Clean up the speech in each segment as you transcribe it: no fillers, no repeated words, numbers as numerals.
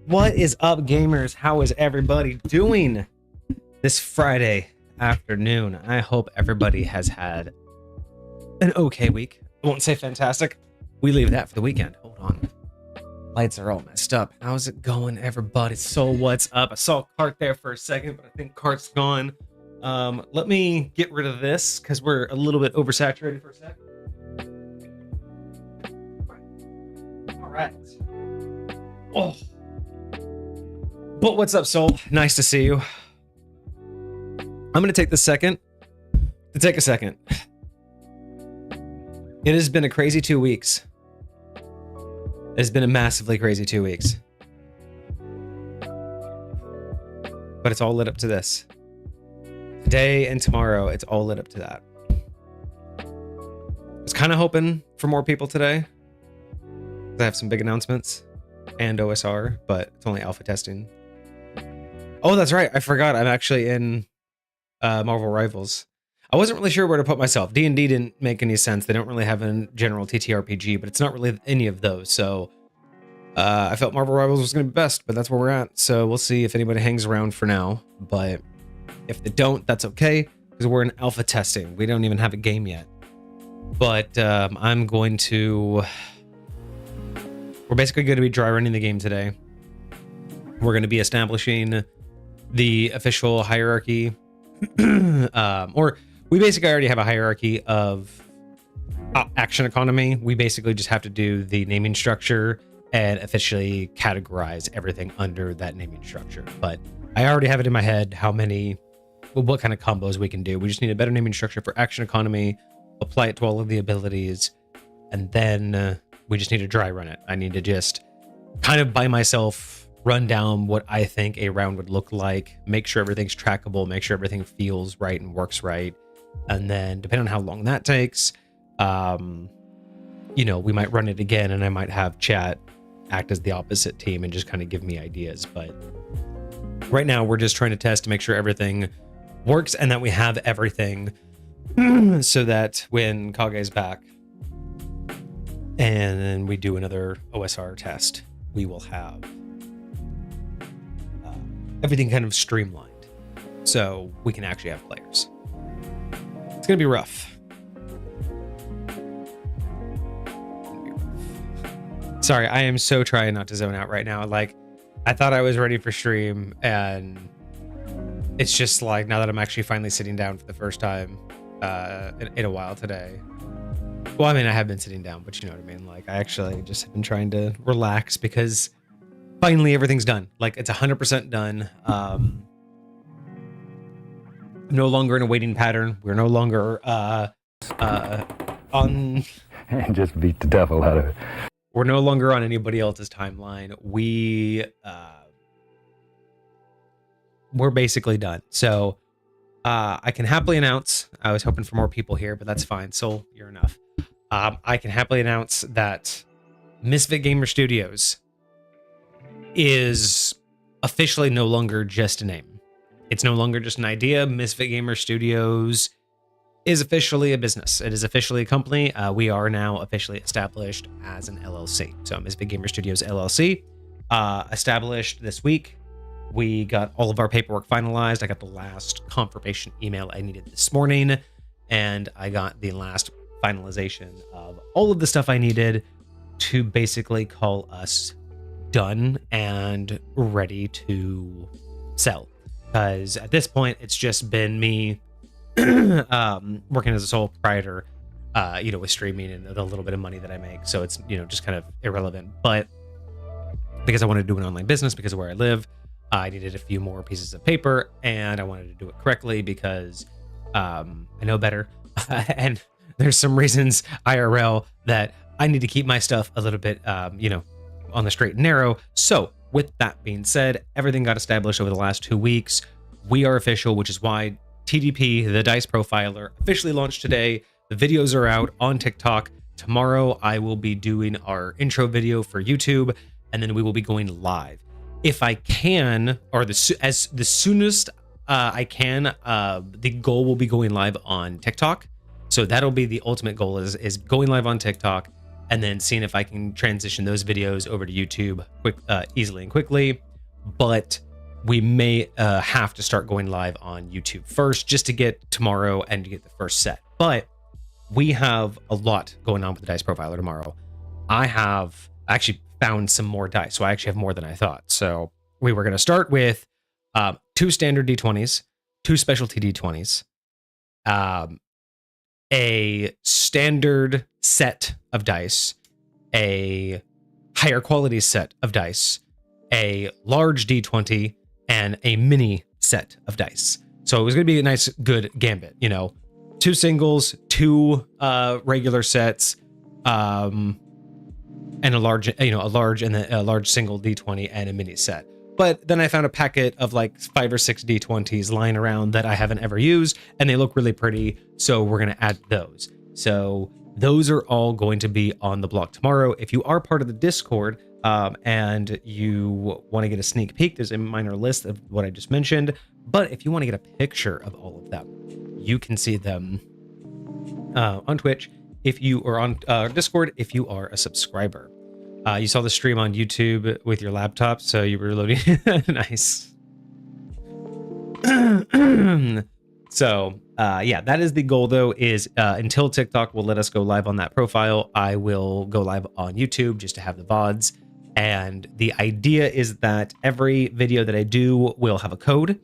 What is up, gamers? How is everybody doing this Friday afternoon? I hope everybody has had an okay week. I won't say fantastic. We leave that for the weekend. Hold on. Lights are all messed up. How's it going, everybody? So what's up? I saw Cart there for a second, but I think Cart's gone. Let me get rid of this because we're a little bit oversaturated for a sec. All right. Oh. But what's up, Soul? Nice to see you. I'm going to take the second to take a second. It has been a crazy 2 weeks. It has been a massively crazy 2 weeks. But it's all lit up to this. Today and tomorrow, it's all lit up to that. I was kind of hoping for more people today. I have some big announcements and OSR, but it's only alpha testing. Oh, that's right. I forgot. I'm actually in Marvel Rivals. I wasn't really sure where to put myself. D&D didn't make any sense. They don't really have a general TTRPG, but it's not really any of those. So I felt Marvel Rivals was going to be best, but that's where we're at. So we'll see if anybody hangs around for now. But if they don't, that's okay, because we're in alpha testing. We don't even have a game yet. But I'm going to... We're basically going to be dry running the game today. We're going to be establishing the official hierarchy. Or we basically already have a hierarchy of action economy. We basically just have to do the naming structure and officially categorize everything under that naming structure. But I already have it in my head how many, what kind of combos we can do. We just need a better naming structure for action economy, apply it to all of the abilities, and then we just need to dry run it. I need to just kind of by myself run down what I think a round would look like, make sure everything's trackable, make sure everything feels right and works right. And then depending on how long that takes, you know, we might run it again and I might have chat act as the opposite team and just kind of give me ideas. But right now we're just trying to test to make sure everything works and that we have everything so that when Kage's back and then we do another OSR test, we will have everything kind of streamlined so we can actually have players. It's gonna be rough. Sorry, I am so trying not to zone out right now. Like, I thought I was ready for stream, and it's just like now that I'm actually finally sitting down for the first time in a while today. Well, I mean, I have been sitting down, but you know what I mean? Like, I actually just have been trying to relax because finally everything's done. Like, it's 100% done. I'm no longer in a waiting pattern. We're no longer on... And just beat the devil out of it. We're no longer on anybody else's timeline. We're basically done. So I can happily announce, I was hoping for more people here, but that's fine. Soul, you're enough. I can happily announce that Misfit Gamer Studios is officially no longer just a name. It's no longer just an idea. Misfit Gamer Studios is officially a business. It is officially a company. We are now officially established as an LLC. So Misfit Gamer Studios LLC, established this week. We got all of our paperwork finalized. I got the last confirmation email I needed this morning, and I got the last finalization of all of the stuff I needed to basically call us done and ready to sell. Because at this point, it's just been me working as a sole proprietor, you know, with streaming and the little bit of money that I make. So it's, you know, just kind of irrelevant. But because I wanted to do an online business because of where I live, I needed a few more pieces of paper, and I wanted to do it correctly because I know better. And there's some reasons IRL that I need to keep my stuff a little bit, you know, on the straight and narrow. So with that being said, everything got established over the last 2 weeks. We are official, which is why TDP, the Dice Profiler, officially launched today. The videos are out on TikTok. Tomorrow, I will be doing our intro video for YouTube, and then we will be going live. If I can, or the soonest I can, the goal will be going live on TikTok. So that'll be the ultimate goal is going live on TikTok. and then seeing if I can transition those videos over to YouTube easily and quickly. But we may have to start going live on YouTube first just to get tomorrow and to get the first set. But we have a lot going on with the Dice Profiler tomorrow. I have actually found some more dice, so I actually have more than I thought. So we were going to start with 2 standard D20s, 2 specialty D20s, a standard set of dice, a higher quality set of dice, a large D20, and a mini set of dice. So it was going to be a nice, good gambit, 2 singles, 2 regular sets, and a large, a large single D20 and a mini set. But then I found a packet of like 5 or 6 D20s lying around that I haven't ever used, and they look really pretty. So we're going to add those. So those are all going to be on the blog tomorrow. If you are part of the Discord and you want to get a sneak peek, there's a minor list of what I just mentioned. But if you want to get a picture of all of them, you can see them on Twitch if you are on Discord if you are a subscriber. You saw the stream on YouTube with your laptop, so you were loading. Nice. So, yeah, that is the goal, though, is until TikTok will let us go live on that profile, I will go live on YouTube just to have the VODs. And the idea is that every video that I do will have a code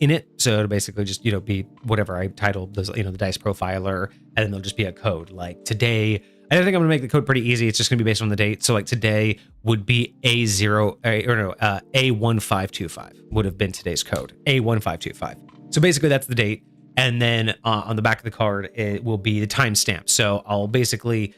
in it. So it'll basically just, be whatever I titled, the Dice Profiler, and then there'll just be a code. Like today, I think I'm gonna make the code pretty easy. It's just gonna be based on the date. So like today would be A1525 would have been today's code. A1525. So basically that's the date. And then on the back of the card, it will be the timestamp. So I'll basically,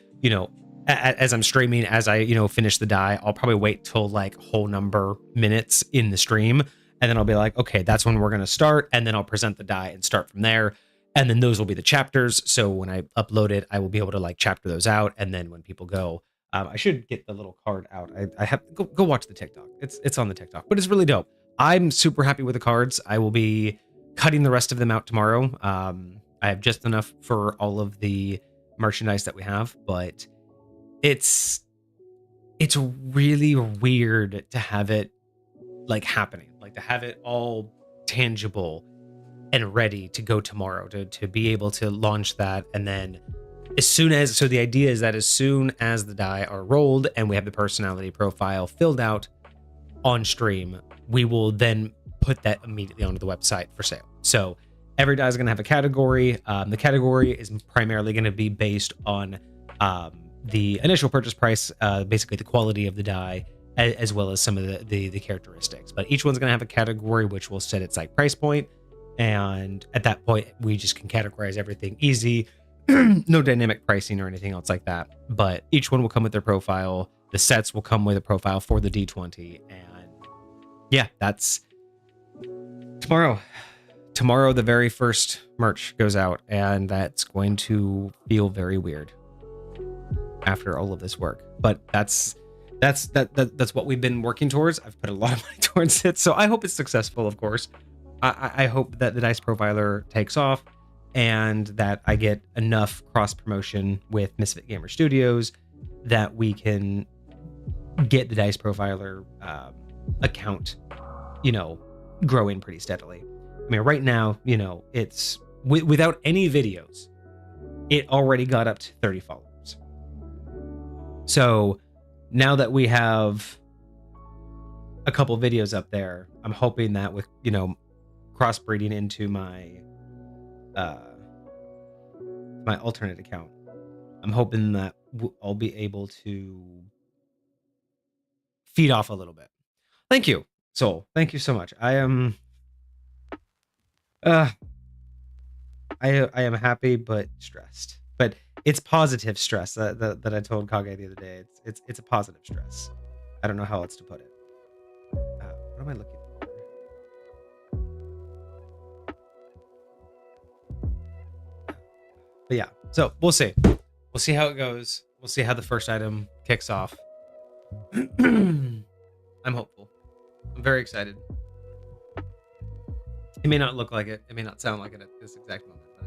as I'm streaming, as I, finish the die, I'll probably wait till like whole number minutes in the stream. And then I'll be like, okay, that's when we're going to start. And then I'll present the die and start from there. And then those will be the chapters. So when I upload it, I will be able to like chapter those out. And then when people go, I should get the little card out. I have go watch the TikTok. It's on the TikTok, but it's really dope. I'm super happy with the cards. I will be cutting the rest of them out tomorrow. I have just enough for all of the merchandise that we have, but it's really weird to have it like happening, like to have it all tangible and ready to go tomorrow, to be able to launch that. And then so the idea is that as soon as the die are rolled and we have the personality profile filled out on stream, we will then put that immediately onto the website for sale. So every die is going to have a category. The category is primarily going to be based on the initial purchase price, basically the quality of the die, as well as some of the characteristics. But each one's going to have a category which will set its like price point. And at that point, we just can categorize everything easy. No dynamic pricing or anything else like that. But each one will come with their profile. The sets will come with a profile for the D20. And yeah, that's tomorrow. Tomorrow, the very first merch goes out, and that's going to feel very weird after all of this work. But that's what we've been working towards. I've put a lot of money towards it, so I hope it's successful, of course. I hope that the Dice Profiler takes off and that I get enough cross promotion with Misfit Gamer Studios that we can get the Dice Profiler account, growing pretty steadily. I mean, right now, it's without any videos, it already got up to 30 followers. So now that we have a couple videos up there, I'm hoping that with, crossbreeding into my my alternate account, I'm hoping that I'll be able to feed off a little bit. Thank you, Soul. Thank you so much. I am happy but stressed. But it's positive stress that I told Kage the other day. It's a positive stress. I don't know how else to put it. What am I looking for? But yeah, so we'll see. We'll see how it goes. We'll see how the first item kicks off. I'm hopeful. I'm very excited. It may not look like it. It may not sound like it at this exact moment, but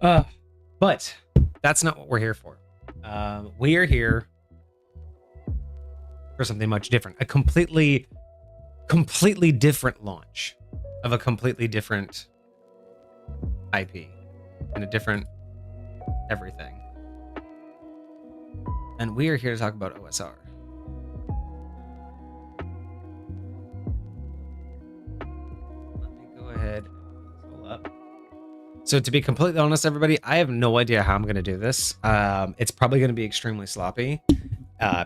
I'm excited. But that's not what we're here for. We are here for something much different. A completely different launch of a completely different IP and a different everything. And we are here to talk about OSR. Let me go ahead. Pull up. So to be completely honest, everybody, I have no idea how I'm going to do this. It's probably going to be extremely sloppy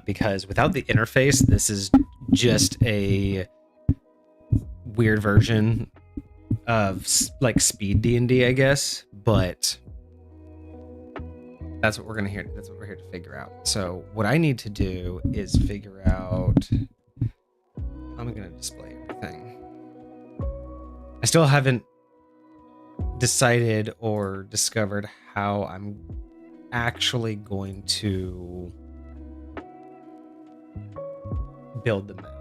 because without the interface, this is just a weird version of like speed D&D, I guess. But that's what we're going to hear. That's what we're here to figure out. So what I need to do is figure out how I'm going to display everything. I still haven't decided or discovered how I'm actually going to build the map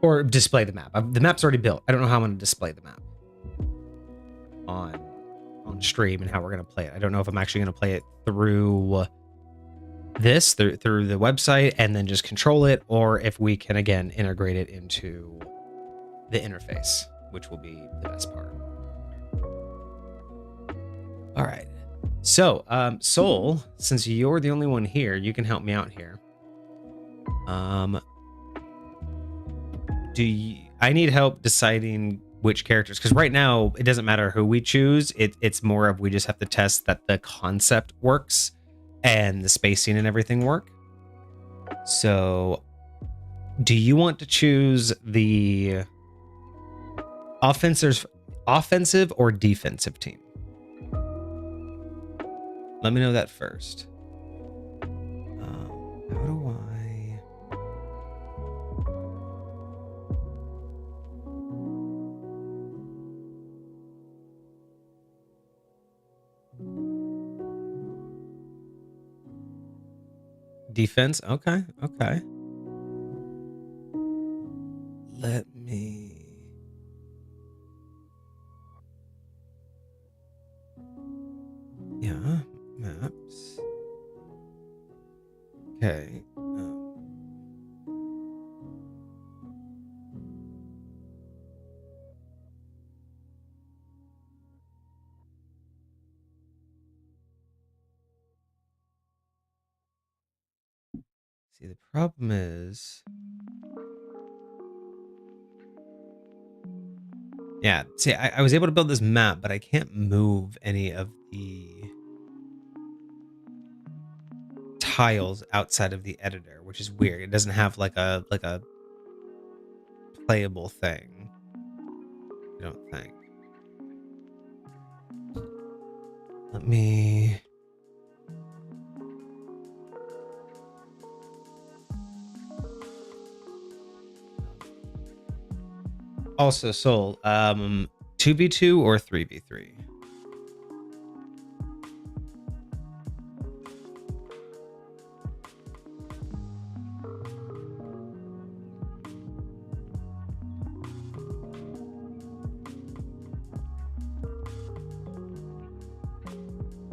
or display the map. The map's already built. I don't know how I'm going to display the map on stream and how we're going to play it. I don't know if I'm actually going to play it through this, through the website and then just control it, or if we can again integrate it into the interface, which will be the best part. All right. So, Soul, since you're the only one here, you can help me out here. I need help deciding which characters, because right now it doesn't matter who we choose. It's more of we just have to test that the concept works and the spacing and everything work. So, do you want to choose the offensive or defensive team? Let me know that first. How do I? Defense. Okay. Let me. Yeah, maps. Okay. See, the problem is. Yeah, see, I was able to build this map, but I can't move any of the tiles outside of the editor, which is weird. It doesn't have like a playable thing. I don't think. Let me. Also, Soul, 2v2 or 3v3?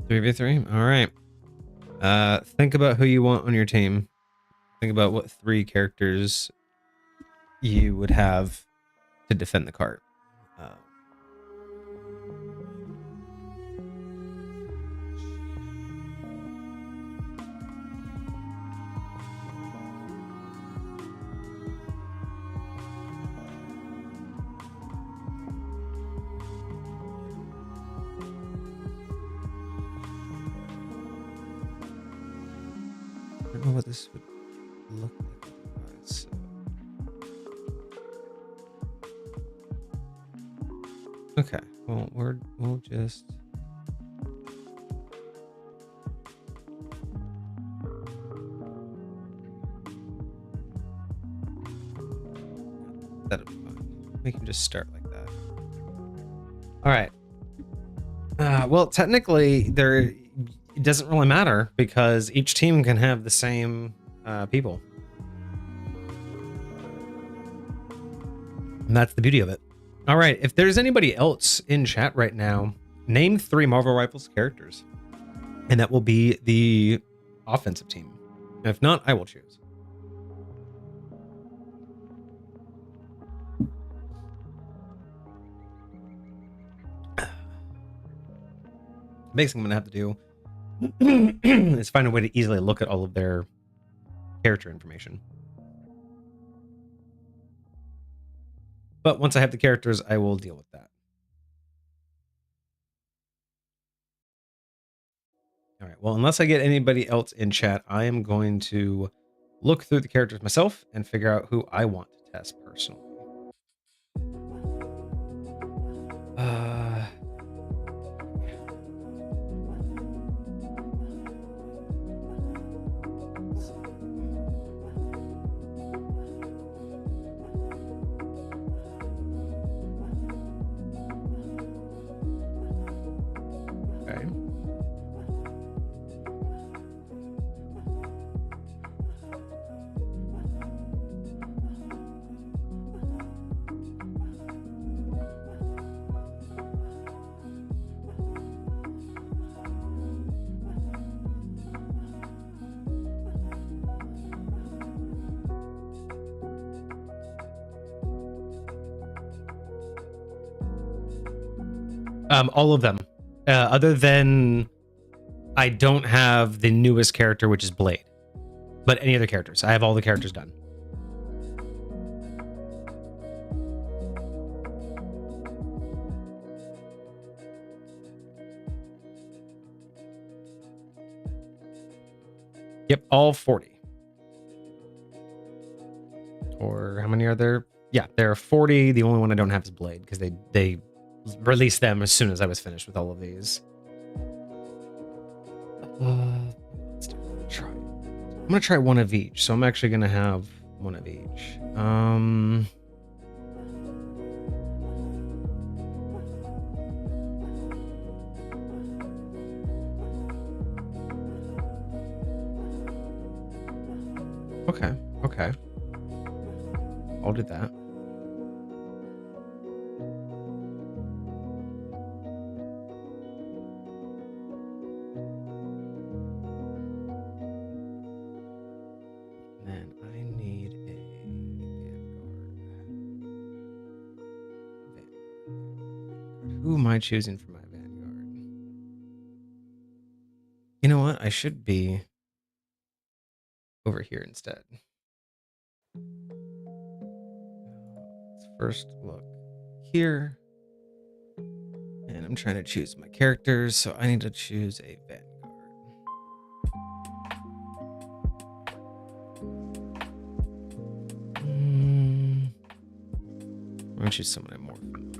Three v three. All right. Think about who you want on your team. Think about what 3 characters you would have to defend the cart. I don't know what this would look like otherwise. Okay, well, we'll just. That'll be fine. We can just start like that. All right. Well, technically, it doesn't really matter because each team can have the same people. And that's the beauty of it. All right. If there's anybody else in chat right now name 3 Marvel Rivals characters, and that will be the offensive team. And if not, I will choose. The biggest thing I'm gonna have to do is find a way to easily look at all of their character information. But once I have the characters, I will deal with that. All right. Well, unless I get anybody else in chat, I am going to look through the characters myself and figure out who I want to test personally. Okay. All of them, other than I don't have the newest character, which is Blade, but any other characters. I have all the characters done. Yep, all 40. Or how many are there? Yeah, there are 40. The only one I don't have is Blade because they released them as soon as I was finished with all of these. Let's try. I'm gonna try one of each. So I'm actually gonna have one of each. Okay. I'll do that. Then I need a Vanguard. Who am I choosing for my Vanguard? You know what? I should be over here instead. Let's first look here. And I'm trying to choose my characters, so I need to choose a Vanguard. I'm gonna choose someone I'm more familiar with.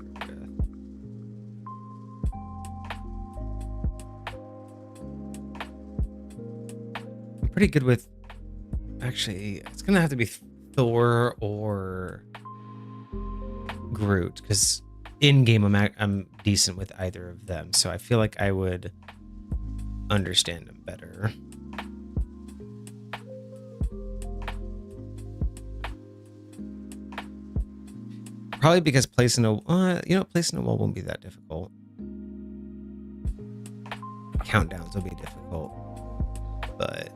I'm pretty good with, actually, it's gonna have to be Thor or Groot, because in game I'm decent with either of them, so I feel like I would understand them better. Probably because placing a wall won't be that difficult. Countdowns will be difficult, but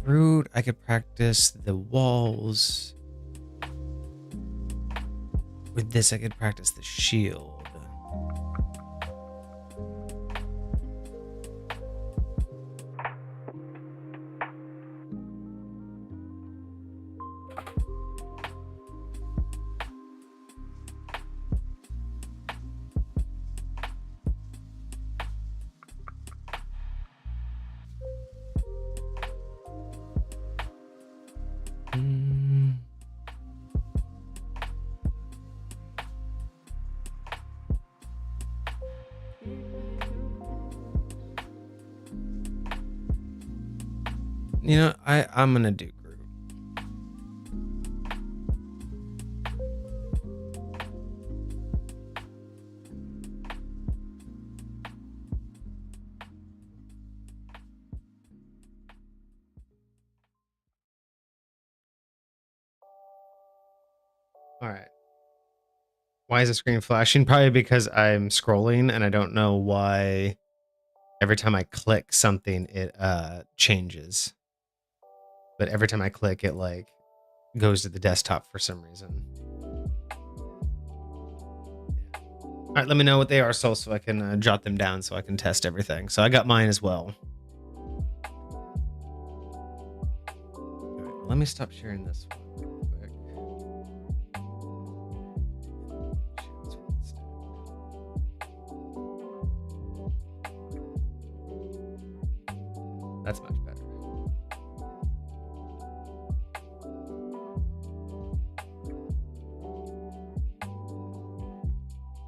Root, I could practice the walls. With this, I could practice the shield. You know, I'm gonna do Groot. All right. Why is the screen flashing? Probably because I'm scrolling and I don't know why every time I click something, it changes. But every time I click, it like goes to the desktop for some reason. All right, let me know what they are, so I can jot them down so I can test everything. So I got mine as well. All right, let me stop sharing this one real quick. That's much better.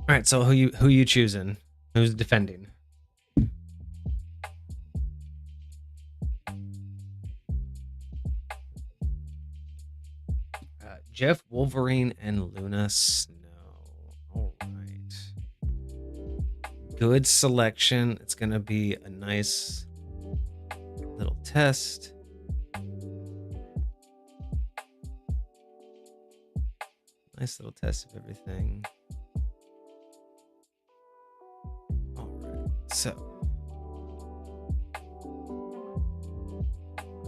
All right, so who you choosing? Who's defending? Jeff, Wolverine, and Luna Snow. All right. Good selection. It's gonna be a nice little test. Nice little test of everything. All right, so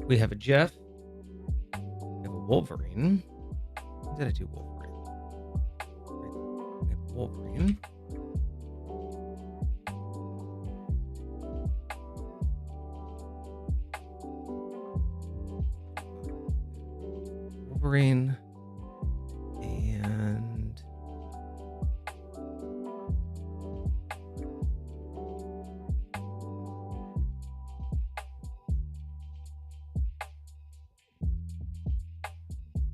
we have a Jeff. We have a Wolverine. When did I do Wolverine? We have a Wolverine. Wolverine. And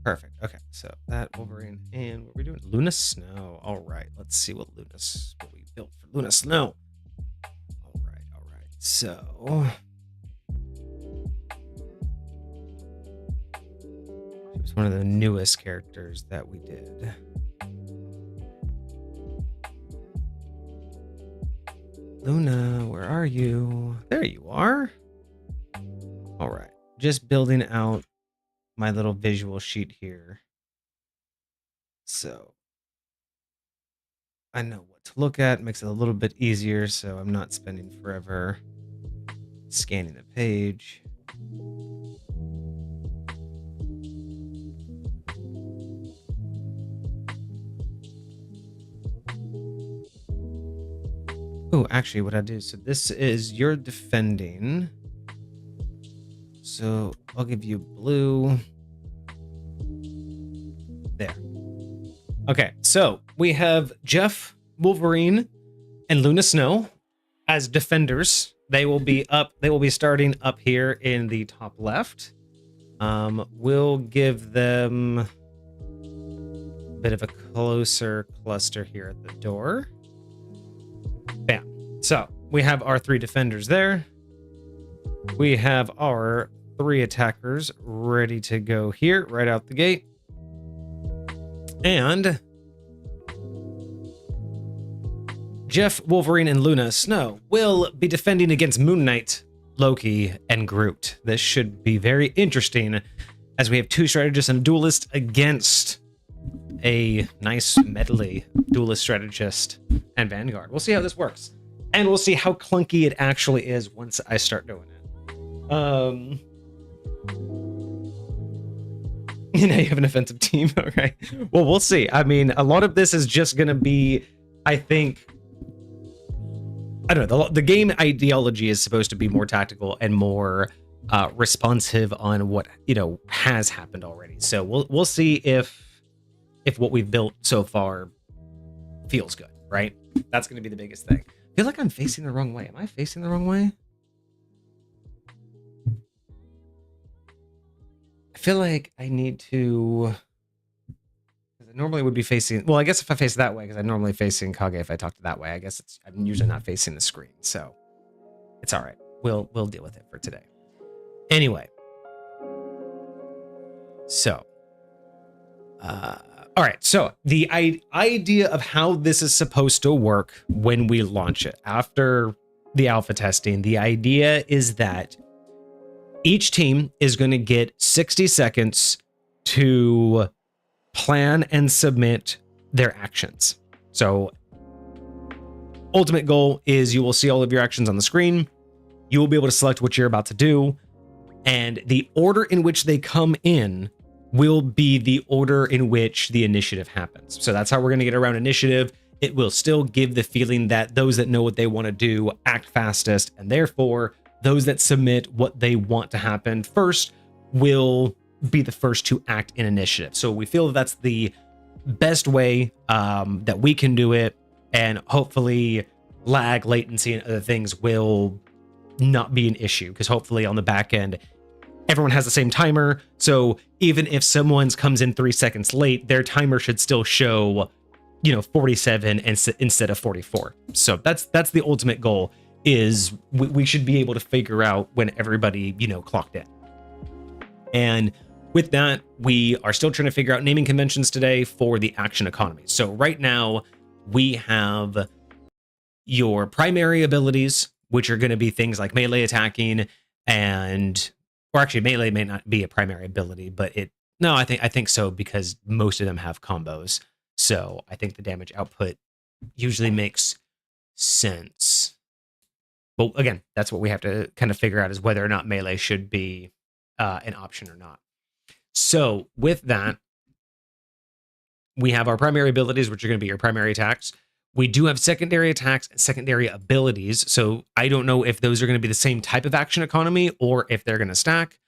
perfect. Okay, so that Wolverine, and what are we doing? Luna Snow. All right, let's see what we built for Luna Snow. All right. So she was one of the newest characters that we did. Luna, where are you? There you are. All right, just building out my little visual sheet here. So I know what to look at. Makes it a little bit easier, so I'm not spending forever scanning the page. Oh, actually, what I do, so this is you're defending. So I'll give you blue. There. Okay, so we have Jeff, Wolverine, and Luna Snow as defenders. They will be starting up here in the top left. We'll give them a bit of a closer cluster here at the door. Bam. So we have our 3 defenders there. We have our 3 attackers ready to go here right out the gate. And Jeff, Wolverine, and Luna Snow will be defending against Moon Knight, Loki, and Groot. This should be very interesting as we have 2 strategists and a duelist against a nice medley duelist strategist and Vanguard. We'll see how this works. And we'll see how clunky it actually is once I start doing it. You know, you have an offensive team. Okay. Well, we'll see. I mean, a lot of this is just going to be, I think, I don't know. The game ideology is supposed to be more tactical and more responsive on what, you know, has happened already. So we'll see if what we've built so far feels good, right? That's going to be the biggest thing. I feel like I'm facing the wrong way. Am I facing the wrong way? I feel like I need to, because I normally would be facing, well, I guess if I face that way, because I'm normally facing Kage if I talk to that way, I guess I'm usually not facing the screen. So it's all right. We'll deal with it for today. Anyway. So, all right. So the idea of how this is supposed to work when we launch it after the alpha testing, the idea is that each team is going to get 60 seconds to plan and submit their actions. So ultimate goal is you will see all of your actions on the screen. You will be able to select what you're about to do, and the order in which they come in will be the order in which the initiative happens. So that's how we're going to get around initiative. It will still give the feeling that those that know what they want to do act fastest, and therefore those that submit what they want to happen first will be the first to act in initiative. So we feel that that's the best way that we can do it, and hopefully lag, latency, and other things will not be an issue, because hopefully on the back end everyone has the same timer. So even if someone's comes in 3 seconds late, their timer should still show 47 instead of 44. So that's the ultimate goal, is we should be able to figure out when everybody clocked in. And with that, we are still trying to figure out naming conventions today for the action economy. So right now we have your primary abilities, which are going to be things like melee attacking, or actually melee may not be a primary ability, but I think so, because most of them have combos. So I think the damage output usually makes sense. But again, that's what we have to kind of figure out, is whether or not melee should be an option or not. So with that, we have our primary abilities, which are going to be your primary attacks. We do have secondary attacks and secondary abilities. So I don't know if those are going to be the same type of action economy, or if they're going to stack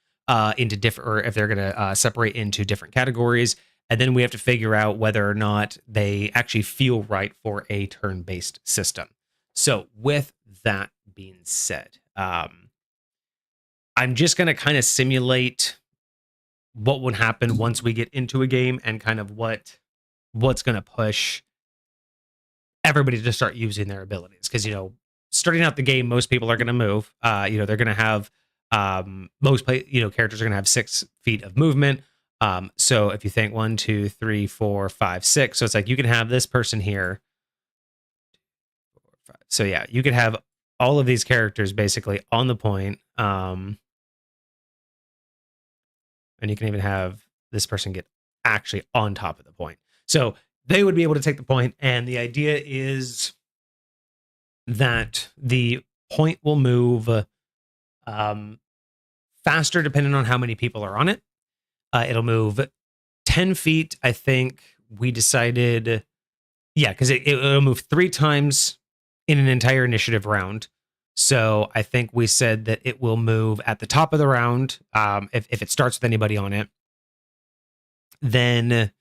into different, or if they're going to separate into different categories. And then we have to figure out whether or not they actually feel right for a turn-based system. So with that being said, I'm just going to kind of simulate what would happen once we get into a game, and kind of what's going to push everybody to start using their abilities. Because starting out the game, most people are going to move. They're going to have characters are going to have 6 feet of movement. So if you think 1, 2, 3, 4, 5, 6, so it's like you can have this person here. So yeah, you could have all of these characters basically on the point. And you can even have this person get actually on top of the point. So they would be able to take the point, and the idea is that the point will move faster depending on how many people are on it. It'll move 10 feet, I think we decided. Yeah, because it'll move 3 times in an entire initiative round. So I think we said that it will move at the top of the round. If it starts with anybody on it, then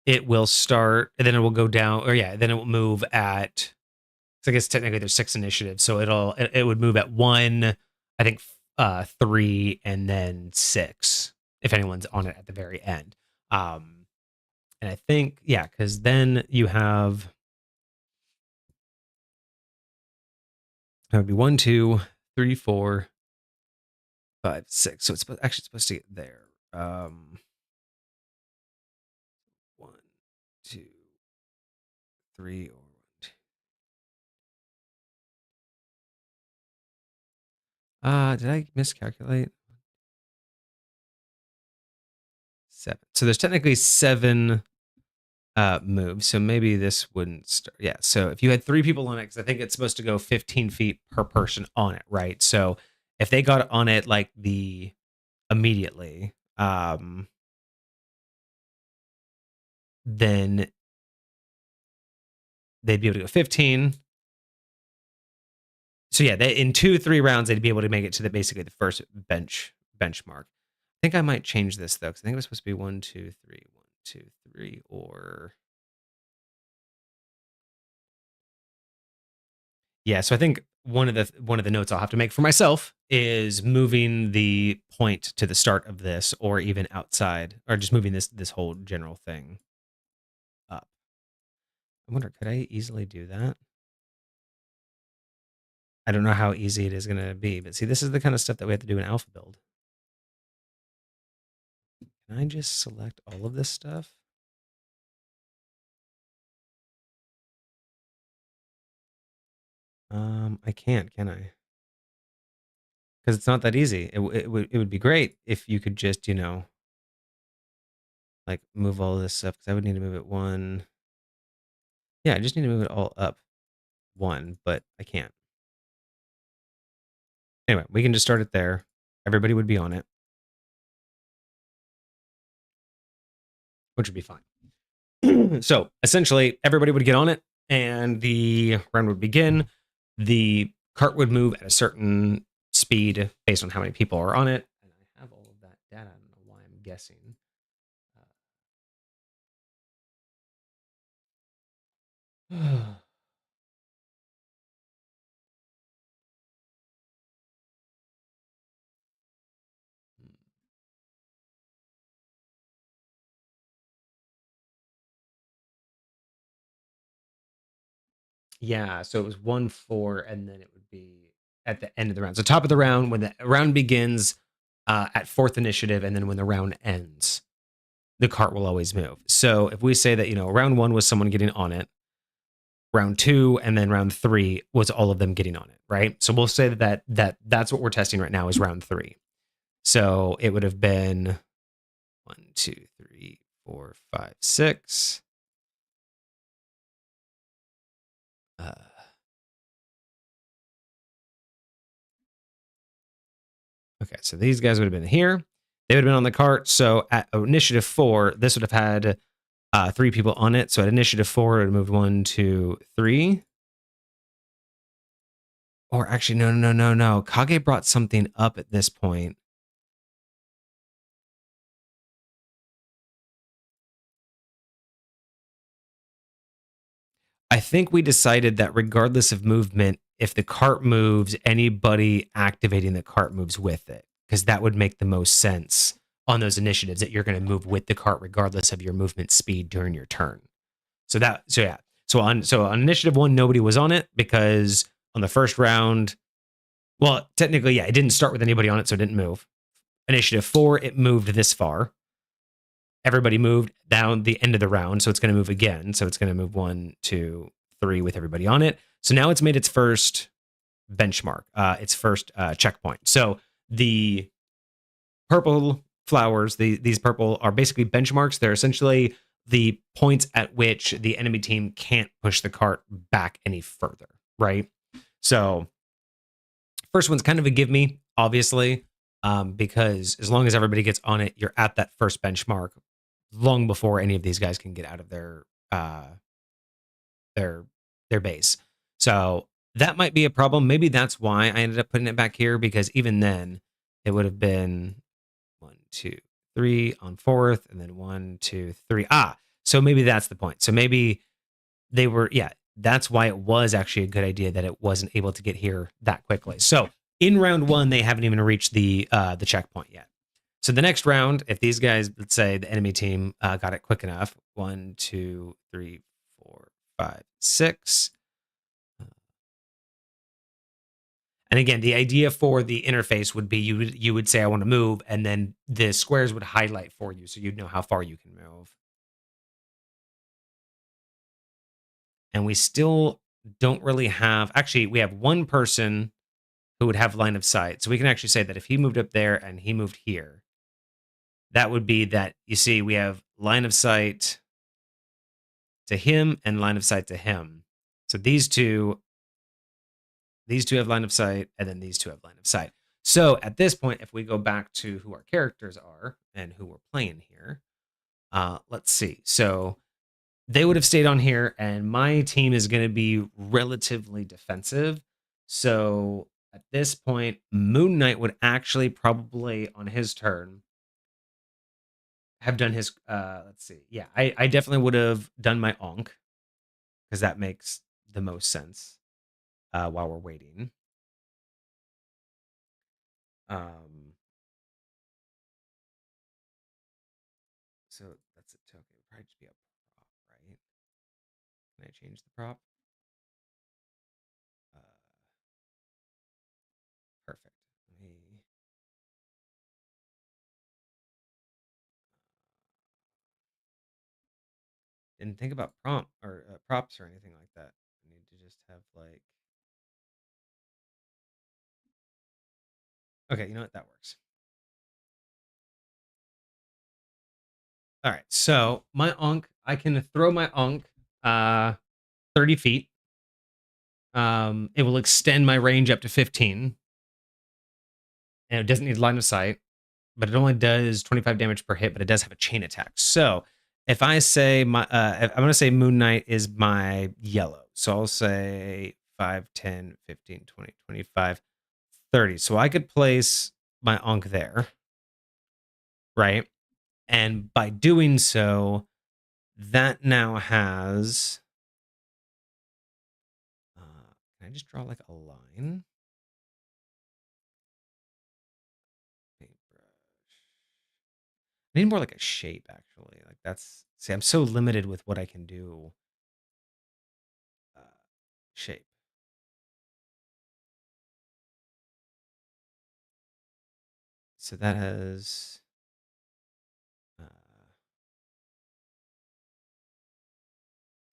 it will start, and then it will go down, then it will move at, so I guess technically there's 6 initiatives. So it would move at 1, I think 3, and then 6, if anyone's on it at the very end. And I think, because then you have, that would be 1, 2, 3, 4, 5, 6. So it's actually supposed to get there. 1, 2, 3, or 1, 2. Did I miscalculate? 7. So there's technically 7 moves. So maybe this wouldn't start. Yeah. So if you had 3 people on it, because I think it's supposed to go 15 feet per person on it, right? So if they got on it like immediately, then they'd be able to go 15. So yeah, in 2-3 rounds, they'd be able to make it to basically the first benchmark. I think I might change this though, because I think it was supposed to be 1, 2, 3, 1, 2, 3, or yeah. So I think one of the notes I'll have to make for myself is moving the point to the start of this, or even outside, or just moving this whole general thing up. I wonder, could I easily do that? I don't know how easy it is going to be, but see, this is the kind of stuff that we have to do in alpha build. Can I just select all of this stuff? I can't, can I? Because it's not that easy. It would be great if you could just, like move all this stuff because I would need to move it one. Yeah, I just need to move it all up one, but I can't. Anyway, we can just start it there. Everybody would be on it, which would be fine. So essentially, everybody would get on it, and the round would begin. The cart would move at a certain speed based on how many people are on it. And I have all of that data. I don't know why I'm guessing. Yeah, so it was 1-4, and then it would be at the end of the round. So top of the round, when the round begins at fourth initiative, and then when the round ends, the cart will always move. So if we say that, round one was someone getting on it, round two, and then round three was all of them getting on it, right? So we'll say that's what we're testing right now is round three. So it would have been 1, 2, 3, 4, 5, 6. Okay, so these guys would have been here. They would have been on the cart. So at initiative 4, this would have had 3 people on it. So at initiative 4, it would have moved 1, 2, 3. Or actually, no. Kage brought something up at this point. I think we decided that regardless of movement, if the cart moves, anybody activating the cart moves with it, because that would make the most sense on those initiatives that you're going to move with the cart regardless of your movement speed during your turn. So yeah. So on initiative 1, nobody was on it because on the first round, well, technically, yeah, it didn't start with anybody on it, so it didn't move. Initiative 4, it moved this far. Everybody moved down the end of the round, so it's going to move again. So it's going to move 1, 2, 3 with everybody on it. So now it's made its first benchmark, its first checkpoint. So the purple flowers, these purple are basically benchmarks. They're essentially the points at which the enemy team can't push the cart back any further, right? So first one's kind of a give me, obviously, because as long as everybody gets on it, you're at that first benchmark long before any of these guys can get out of their their base. So that might be a problem. Maybe that's why I ended up putting it back here, because even then it would have been 1, 2, 3 on fourth, and then 1, 2, 3. So maybe that's the point. So maybe they were, yeah, that's why it was actually a good idea that it wasn't able to get here that quickly. So in round 1, they haven't even reached the checkpoint yet. So the next round, if these guys, let's say the enemy team got it quick enough, 1, 2, 3, 4, 5, 6. And again, the idea for the interface would be you would say I want to move, and then the squares would highlight for you, so you'd know how far you can move. And we still don't really have. Actually, we have one person who would have line of sight, so we can actually say that if he moved up there and he moved here, that would be that. You see, we have line of sight to him and line of sight to him. So these two have line of sight, and then these two have line of sight. So at this point, if we go back to who our characters are and who we're playing here, let's see. So they would have stayed on here, and my team is going to be relatively defensive. So at this point, Moon Knight would actually probably on his turn have done his, let's see. Yeah, I definitely would have done my Onk because that makes the most sense while we're waiting. So that's a token. It would probably just be a prop, right? Can I change the prop? Uh, Perfect. Didn't think about prompt or props or anything like that. I need to just have like. Okay, you know what? That works. All right. So my Ankh, I can throw my Ankh 30 feet. It will extend my range up to 15. And it doesn't need line of sight, but it only does 25 damage per hit, but it does have a chain attack. So if I say I'm going to say Moon Knight is my yellow. So I'll say 5, 10, 15, 20, 25, 30. So I could place my Ankh there, right? And by doing so, that now has. Can I just draw like a line? Paintbrush. I need more like a shape, actually. Like that's. See, I'm so limited with what I can do. Shape. So that has.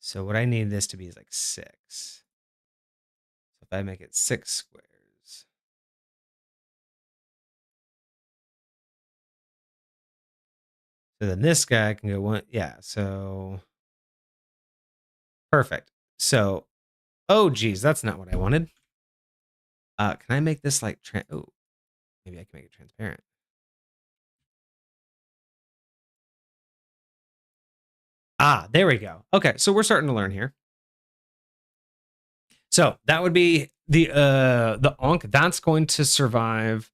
So what I need this to be is like 6. So if I make it 6 squares. So then this guy can go one. Yeah, so. Perfect. So, oh geez, that's not what I wanted. Can I make this like, oh, maybe I can make it transparent. Ah, there we go. Okay, so we're starting to learn here. So that would be the Ankh. That's going to survive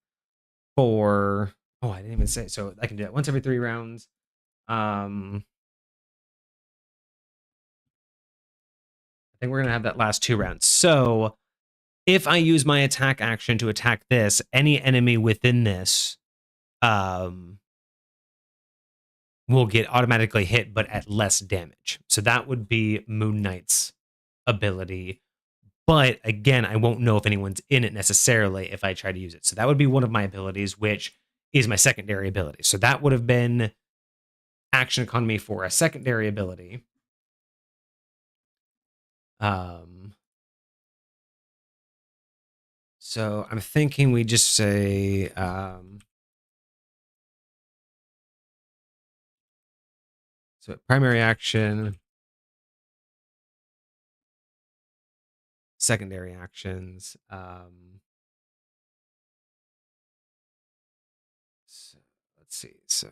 for. Oh, I didn't even say. So I can do that once every 3 rounds. I think we're gonna have that last 2 rounds. So if I use my attack action to attack this, any enemy within this will get automatically hit, but at less damage. So that would be Moon Knight's ability. But again, I won't know if anyone's in it necessarily if I try to use it. So that would be one of my abilities, which is my secondary ability. So that would have been action economy for a secondary ability. So I'm thinking we just say so primary action, secondary actions. So let's see. So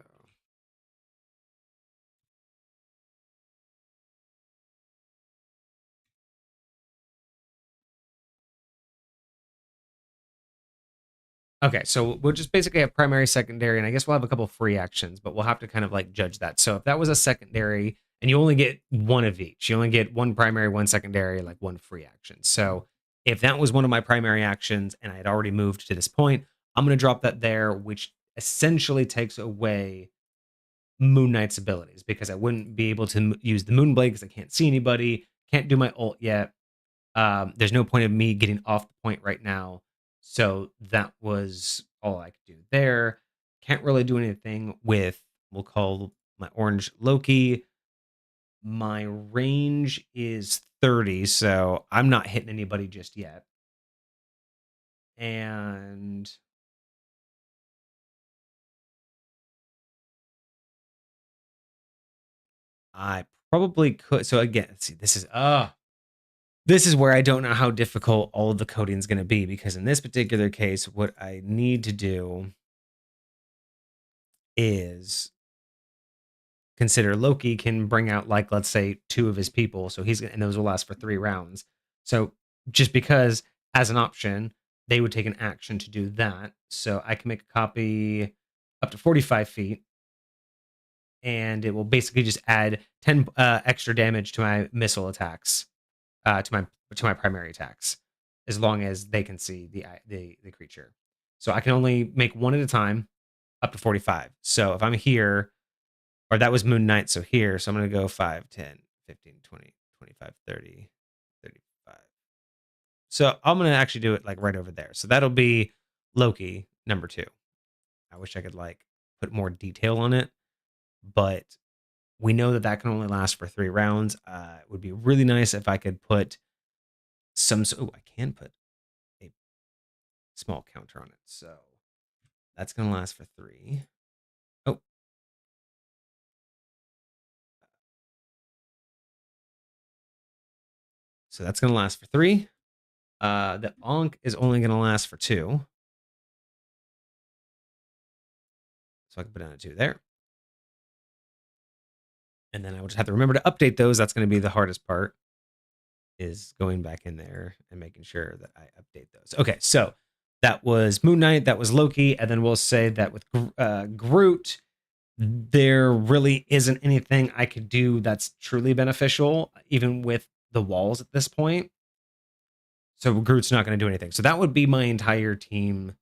okay, so we'll just basically have primary, secondary, and I guess we'll have a couple free actions, but we'll have to kind of like judge that. So if that was a secondary, and you only get one of each, you only get one primary, one secondary, like one free action. So if that was one of my primary actions and I had already moved to this point, I'm going to drop that there, which essentially takes away Moon Knight's abilities because I wouldn't be able to use the Moonblade because I can't see anybody, can't do my ult yet. There's no point of me getting off the point right now. So that was all I could do there. Can't really do anything with, we'll call my orange Loki. My range is 30, so I'm not hitting anybody just yet. And I probably could. So again, let's see, this is where I don't know how difficult all of the coding is going to be because in this particular case, what I need to do is consider Loki can bring out like let's say 2 of his people, so and those will last for 3 rounds. So just because as an option, they would take an action to do that. So I can make a copy up to 45 feet, and it will basically just add 10 extra damage to my missile attacks, to my primary attacks, as long as they can see the creature. So I can only make one at a time, up to 45. So if I'm here, or that was Moon Knight, so here, so I'm going to go 5, 10, 15, 20, 25, 30, 35. So I'm going to actually do it like right over there. So that'll be Loki number 2. I wish I could like put more detail on it, but we know that that can only last for 3 rounds. It would be really nice if I could put some. Oh, I can put a small counter on it. So that's going to last for 3. Oh, So that's going to last for 3. The Onk is only going to last for 2. So I can put down a 2 there. And then I will just have to remember to update those. That's going to be the hardest part, is going back in there and making sure that I update those. Okay, so that was Moon Knight, that was Loki, and then we'll say that with Groot, there really isn't anything I could do that's truly beneficial, even with the walls at this point. So Groot's not going to do anything. So that would be my entire team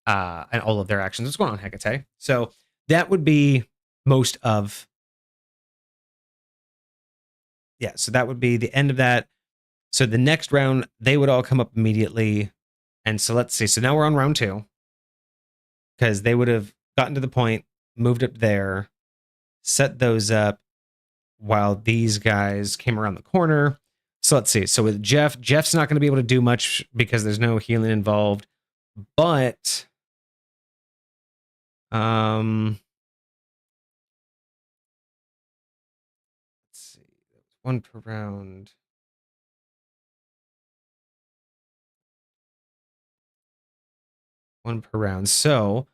and all of their actions. What's going on, Hecate? So that would be most of... Yeah, so that would be the end of that. So the next round, they would all come up immediately. And so let's see. So now we're on round 2. Because they would have gotten to the point, moved up there, set those up while these guys came around the corner. So let's see. So with Jeff, Jeff's not going to be able to do much because there's no healing involved. But let's see. 1 per round. One per round. So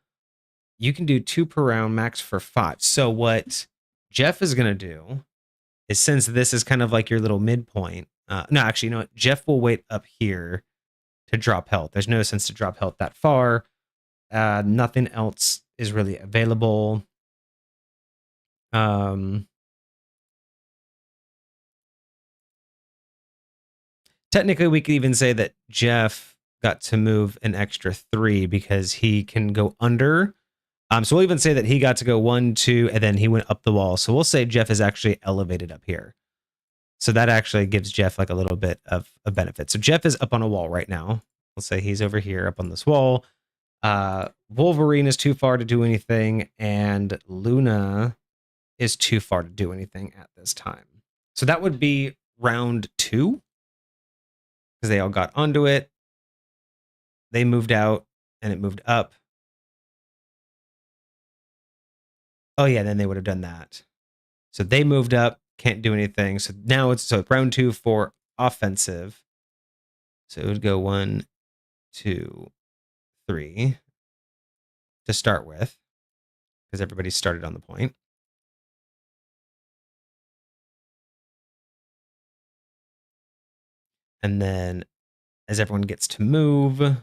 you can do 2 per round, max for 5. So what Jeff is going to do is, since this is kind of like your little midpoint, no, actually, you know what? Jeff will wait up here to drop health. There's no sense to drop health that far. Nothing else is really available. Technically, we could even say that Jeff got to move an extra 3 because he can go under. So we'll even say that he got to go 1, 2, and then he went up the wall. So we'll say Jeff is actually elevated up here. So that actually gives Jeff like a little bit of a benefit. So Jeff is up on a wall right now. We'll say he's over here up on this wall. Wolverine is too far to do anything, and Luna is too far to do anything at this time. So that would be round 2, because they all got onto it. They moved out, and it moved up. Oh yeah, then they would have done that. So they moved up, can't do anything. So now it's round 2 for offensive. So it would go 1, 2, 3 to start with, because everybody started on the point. And then as everyone gets to move,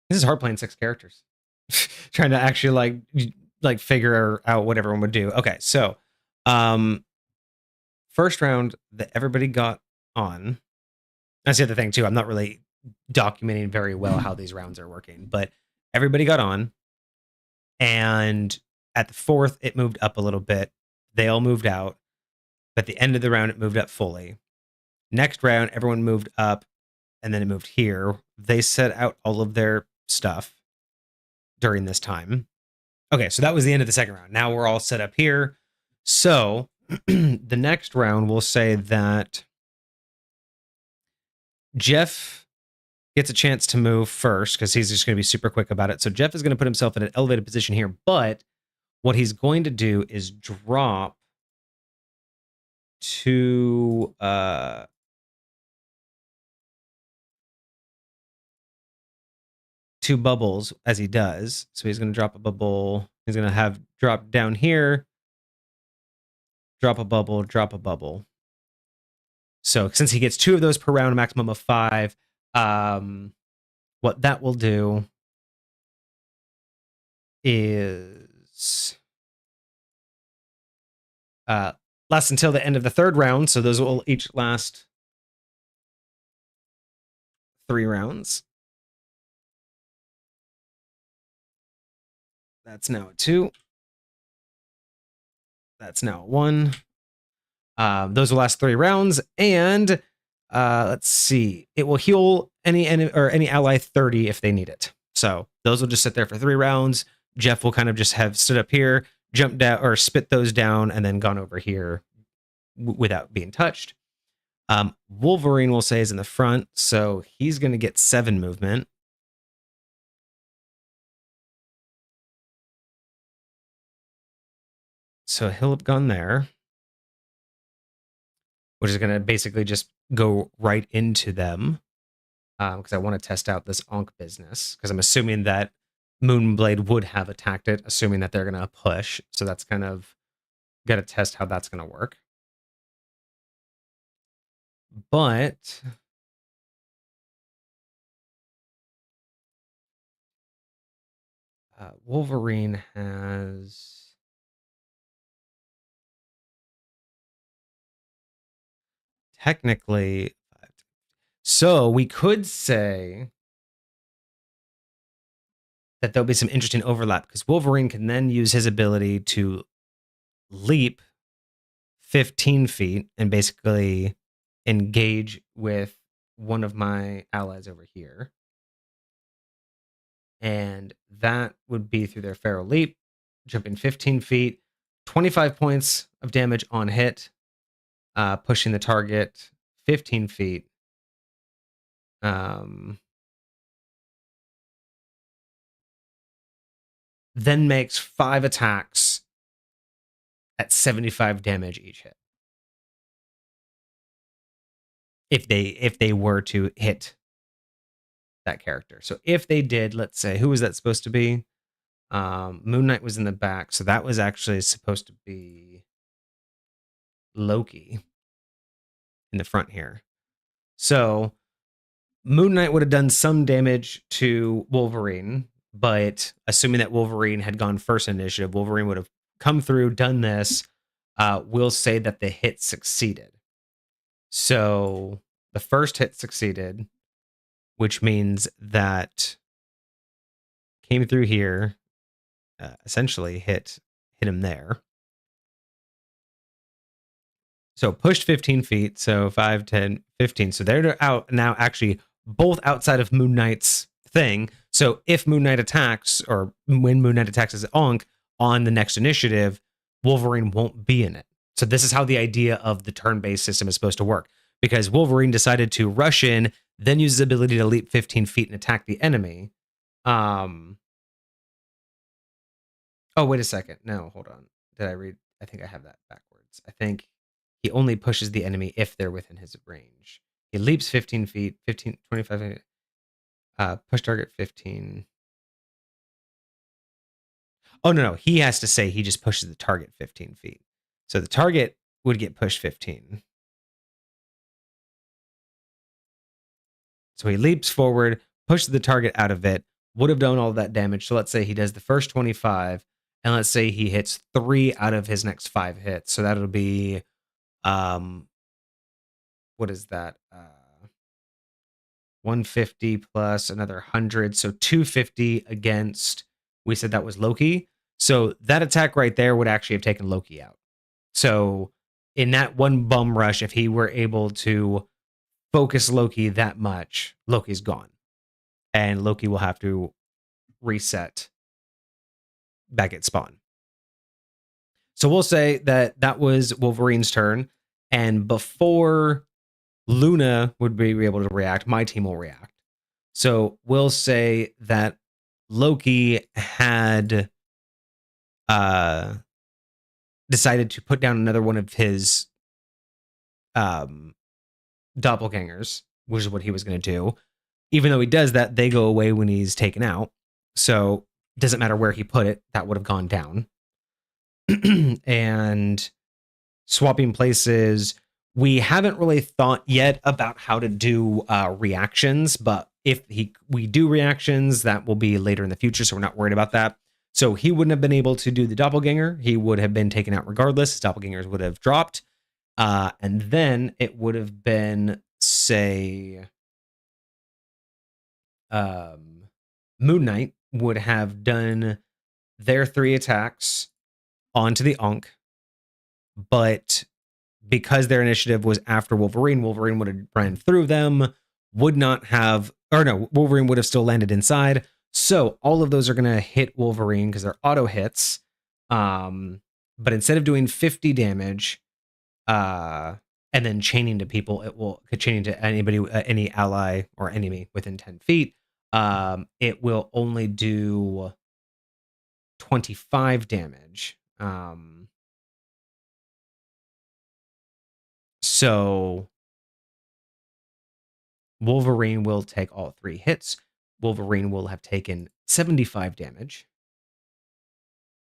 this is hard playing 6 characters. Trying to actually like figure out what everyone would do. Okay, so first round that everybody got on. That's the other thing too. I'm not really documenting very well how these rounds are working, but everybody got on, and at the 4th it moved up a little bit. They all moved out. At the end of the round it moved up fully. Next round everyone moved up, and then it moved here. They set out all of their stuff during this time. Okay, so that was the end of the second round. Now we're all set up here. So the next round, we'll say that Jeff gets a chance to move first, because he's just going to be super quick about it. So Jeff is going to put himself in an elevated position here, but what he's going to do is drop 2 2 bubbles as he does. So he's going to drop a bubble. He's going to have drop down here, drop a bubble, drop a bubble. So since he gets 2 of those per round, a maximum of 5, what that will do is last until the end of the 3rd round. So those will each last 3 rounds. That's now a 2. That's now a 1. Those will last 3 rounds, and let's see. It will heal any ally 30 if they need it. So those will just sit there for 3 rounds. Jeff will kind of just have stood up here, jumped down, or spit those down, and then gone over here without being touched. Wolverine, we'll say, is in the front, so he's going to get 7 movement. So he'll have gone there, which is going to basically just go right into them, because I want to test out this Ankh business, because I'm assuming that Moonblade would have attacked it, assuming that they're going to push. So that's kind of got to test how that's going to work. But Wolverine has technically, so we could say that there'll be some interesting overlap, because Wolverine can then use his ability to leap 15 feet and basically engage with one of my allies over here. And that would be through their Pharaoh Leap, jumping 15 feet, 25 points of damage on hit, pushing the target 15 feet. Then makes 5 attacks at 75 damage each hit. If they were to hit that character. So if they did, let's say, who was that supposed to be? Moon Knight was in the back, so that was actually supposed to be Loki in the front here. So Moon Knight would have done some damage to Wolverine, but assuming that Wolverine had gone first initiative, Wolverine would have come through, done this. We'll say that the hit succeeded. So the first hit succeeded, which means that came through here, essentially hit him there. So pushed 15 feet, so 5, 10, 15. So they're out now, actually both outside of Moon Knight's thing. So if Moon Knight attacks, or when Moon Knight attacks as Ankh on the next initiative, Wolverine won't be in it. So this is how the idea of the turn-based system is supposed to work. Because Wolverine decided to rush in, then use his ability to leap 15 feet and attack the enemy. Oh, wait a second. No, hold on. Did I read? I think I have that backwards. I think he only pushes the enemy if they're within his range. He leaps 15 feet, 15, 25 feet. Push target 15. Oh, no. He has to say he just pushes the target 15 feet. So the target would get pushed 15. So he leaps forward, pushes the target out of it, would have done all of that damage. So let's say he does the first 25, and let's say he hits 3 out of his next 5 hits. So that'll be, what is that? 150 plus another 100. So 250 against, we said that was Loki. So that attack right there would actually have taken Loki out. So in that one bum rush, if he were able to focus Loki that much, Loki's gone. And Loki will have to reset back at spawn. So we'll say that that was Wolverine's turn. And before Luna would be able to react, my team will react. So we'll say that Loki had decided to put down another one of his doppelgangers, which is what he was going to do. Even though he does that, they go away when he's taken out. So it doesn't matter where he put it, that would have gone down. And swapping places, we haven't really thought yet about how to do reactions, but if we do reactions, that will be later in the future, so we're not worried about that. So he wouldn't have been able to do the doppelganger. He would have been taken out regardless. His doppelgangers would have dropped. And then it would have been, say, Moon Knight would have done their 3 attacks onto the Ankh, but because their initiative was after Wolverine, Wolverine would have ran through them, Wolverine would have still landed inside. So all of those are going to hit Wolverine because they're auto hits. But instead of doing 50 damage, and then chaining to people, it will chaining to anybody, any ally or enemy within 10 feet. It will only do 25 damage. So Wolverine will take all 3 hits. Wolverine will have taken 75 damage.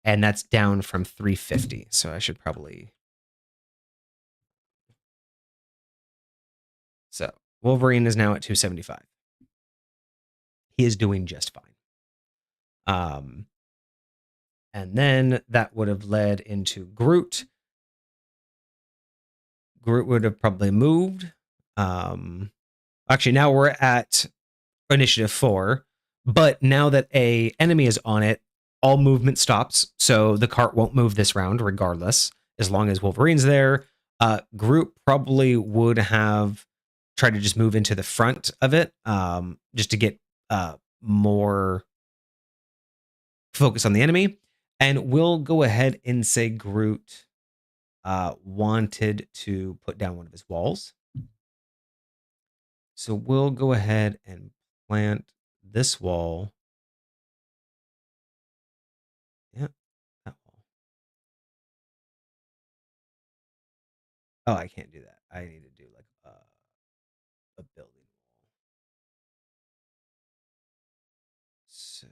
And that's down from 350. So I should probably. So Wolverine is now at 275. He is doing just fine. And then that would have led into Groot. Groot would have probably moved. Actually, now we're at initiative 4. But now that a enemy is on it, all movement stops. So the cart won't move this round regardless, as long as Wolverine's there. Groot probably would have tried to just move into the front of it, just to get more focus on the enemy. And we'll go ahead and say Groot wanted to put down one of his walls. So we'll go ahead and plant this wall. Yeah, that wall. Oh, I can't do that. I need to do like a building wall. So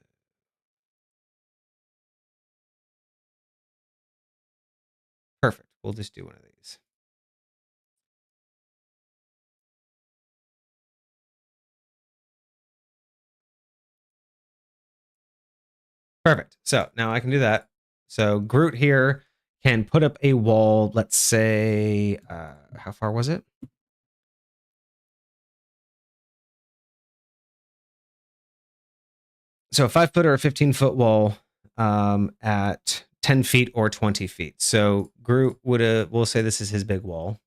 perfect. We'll just do one of these. Perfect. So now I can do that. So Groot here can put up a wall. Let's say, how far was it? So a 5-foot or a 15-foot wall at 10 feet or 20 feet. So Groot would we'll say this is his big wall.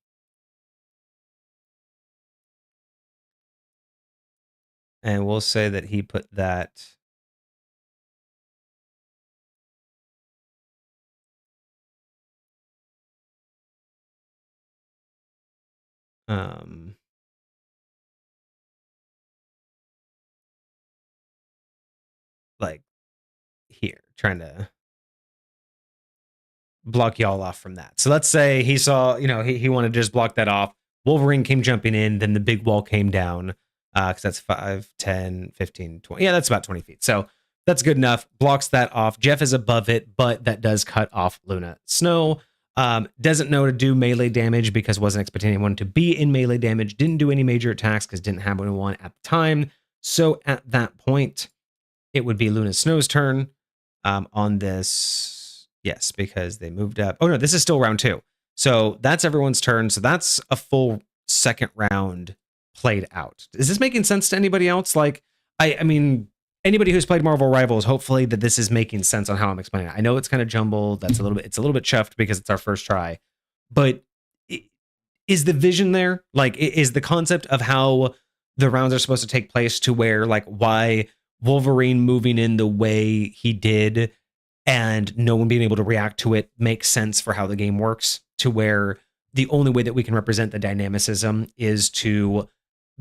And we'll say that he put that like here, trying to block y'all off from that. So let's say he saw, he wanted to just block that off. Wolverine came jumping in, then the big wall came down, because that's 5, 10, 15, 20. Yeah, that's about 20 feet. So that's good enough. Blocks that off. Jeff is above it, but that does cut off Luna. Snow doesn't know to do melee damage because wasn't expecting anyone to be in melee damage. Didn't do any major attacks because didn't have anyone at the time. So at that point, it would be Luna Snow's turn on this. Yes, because they moved up. Oh, no, this is still round 2. So that's everyone's turn. So that's a full second round played out. Is this making sense to anybody else? Like, I mean, anybody who's played Marvel Rivals, hopefully that this is making sense on how I'm explaining it. I know it's kind of jumbled. It's a little bit chuffed because it's our first try. But is the vision there? Like, is the concept of how the rounds are supposed to take place to where, like, why Wolverine moving in the way he did and no one being able to react to it makes sense for how the game works, to where the only way that we can represent the dynamicism is to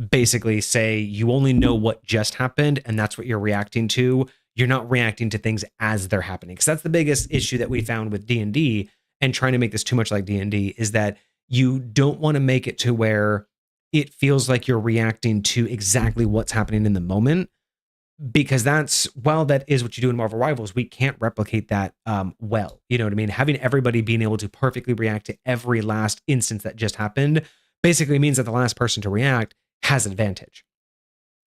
basically say you only know what just happened and that's what you're reacting to. You're not reacting to things as they're happening, because that's the biggest issue that we found with D&D and trying to make this too much like D&D is that you don't want to make it to where it feels like you're reacting to exactly what's happening in the moment, because that's, while that is what you do in Marvel Rivals, we can't replicate that well. You know what I mean? Having everybody being able to perfectly react to every last instance that just happened basically means that the last person to react has an advantage.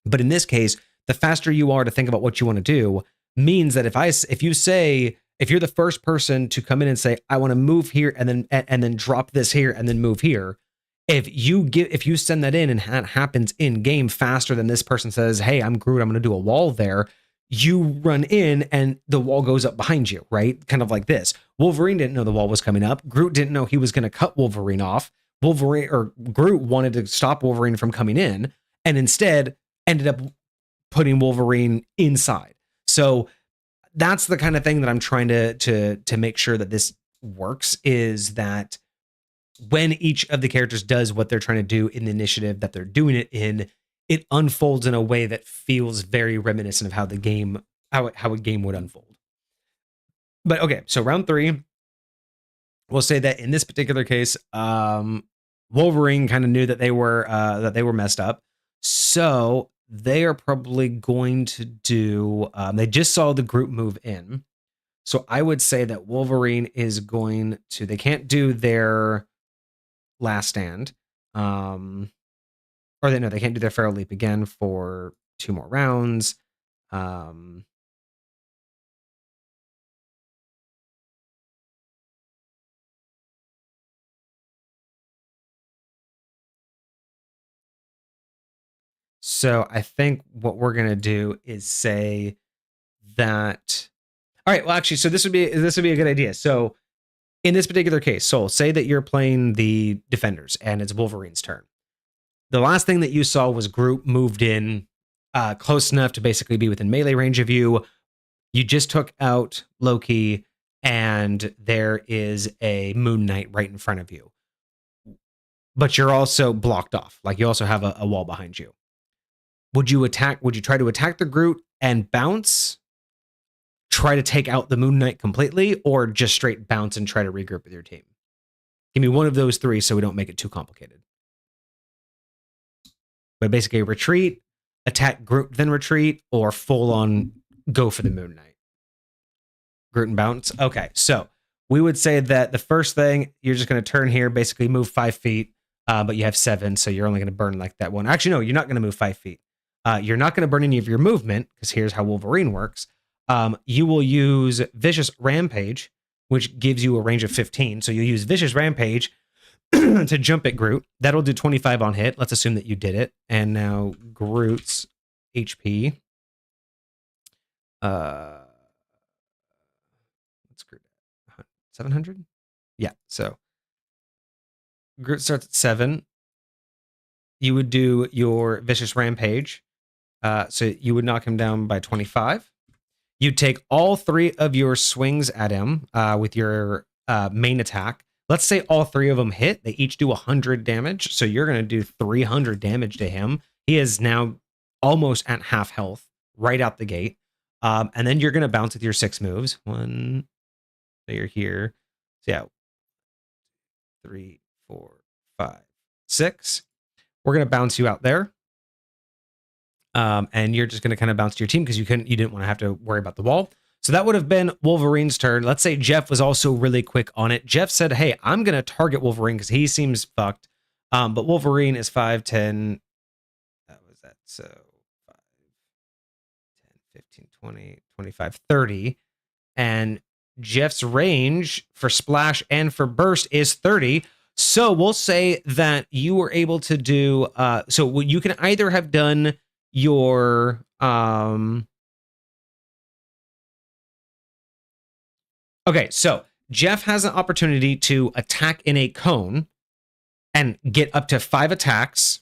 But in this case, the faster you are to think about what you want to do means that if you're the first person to come in and say, I want to move here and then drop this here and then move here, if you send that in and that happens in game faster than this person says, hey, I'm Groot, I'm going to do a wall there, you run in and the wall goes up behind you, right? Kind of like this. Wolverine didn't know the wall was coming up. Groot didn't know he was going to cut Wolverine off. Groot wanted to stop Wolverine from coming in and instead ended up putting Wolverine inside. So that's the kind of thing that I'm trying to make sure that this works, is that when each of the characters does what they're trying to do in the initiative that they're doing it in, it unfolds in a way that feels very reminiscent of how the game, how a game would unfold. But okay, so round 3, we'll say that in this particular case, Wolverine kind of knew that they were messed up, so they are probably going to do. They just saw the group move in, so I would say that Wolverine is going to. They can't do their last stand, or they can't do their Feral Leap again for 2 more rounds. So I think what we're gonna do is say that. All right. Well, actually, so this would be a good idea. So in this particular case, Soul, say that you're playing the defenders and it's Wolverine's turn. The last thing that you saw was Groot moved in close enough to basically be within melee range of you. You just took out Loki, and there is a Moon Knight right in front of you. But you're also blocked off. Like you also have a wall behind you. Would you try to attack the Groot and bounce? Try to take out the Moon Knight completely, or just straight bounce and try to regroup with your team? Give me one of those 3 so we don't make it too complicated. But basically retreat, attack Groot, then retreat, or full on go for the Moon Knight. Groot and bounce. Okay, so we would say that the first thing, you're just going to turn here, basically move 5 feet, but you have 7, so you're only going to burn like that one. Actually, no, you're not going to move 5 feet. You're not going to burn any of your movement, because here's how Wolverine works. You will use Vicious Rampage, which gives you a range of 15. So you use Vicious Rampage to jump at Groot. That'll do 25 on hit. Let's assume that you did it. And now Groot's HP. What's Groot? 700? Yeah, so Groot starts at 7. You would do your Vicious Rampage. So you would knock him down by 25. You take all 3 of your swings at him with your main attack. Let's say all 3 of them hit. They each do 100 damage. So you're going to do 300 damage to him. He is now almost at half health right out the gate. And then you're going to bounce with your 6 moves. 1, so you're here. So yeah, 3, 4, 5, 6. We're going to bounce you out there. And you're just going to kind of bounce to your team because you didn't want to have to worry about the wall. So that would have been Wolverine's turn. Let's say Jeff was also really quick on it. Jeff said, hey, I'm going to target Wolverine because he seems fucked. But Wolverine is 5, 10. That was that. So 5, 10, 15, 20, 25, 30. And Jeff's range for splash and for burst is 30. So we'll say that you were able to do, so you can either have done your okay, so Jeff has an opportunity to attack in a cone and get up to 5 attacks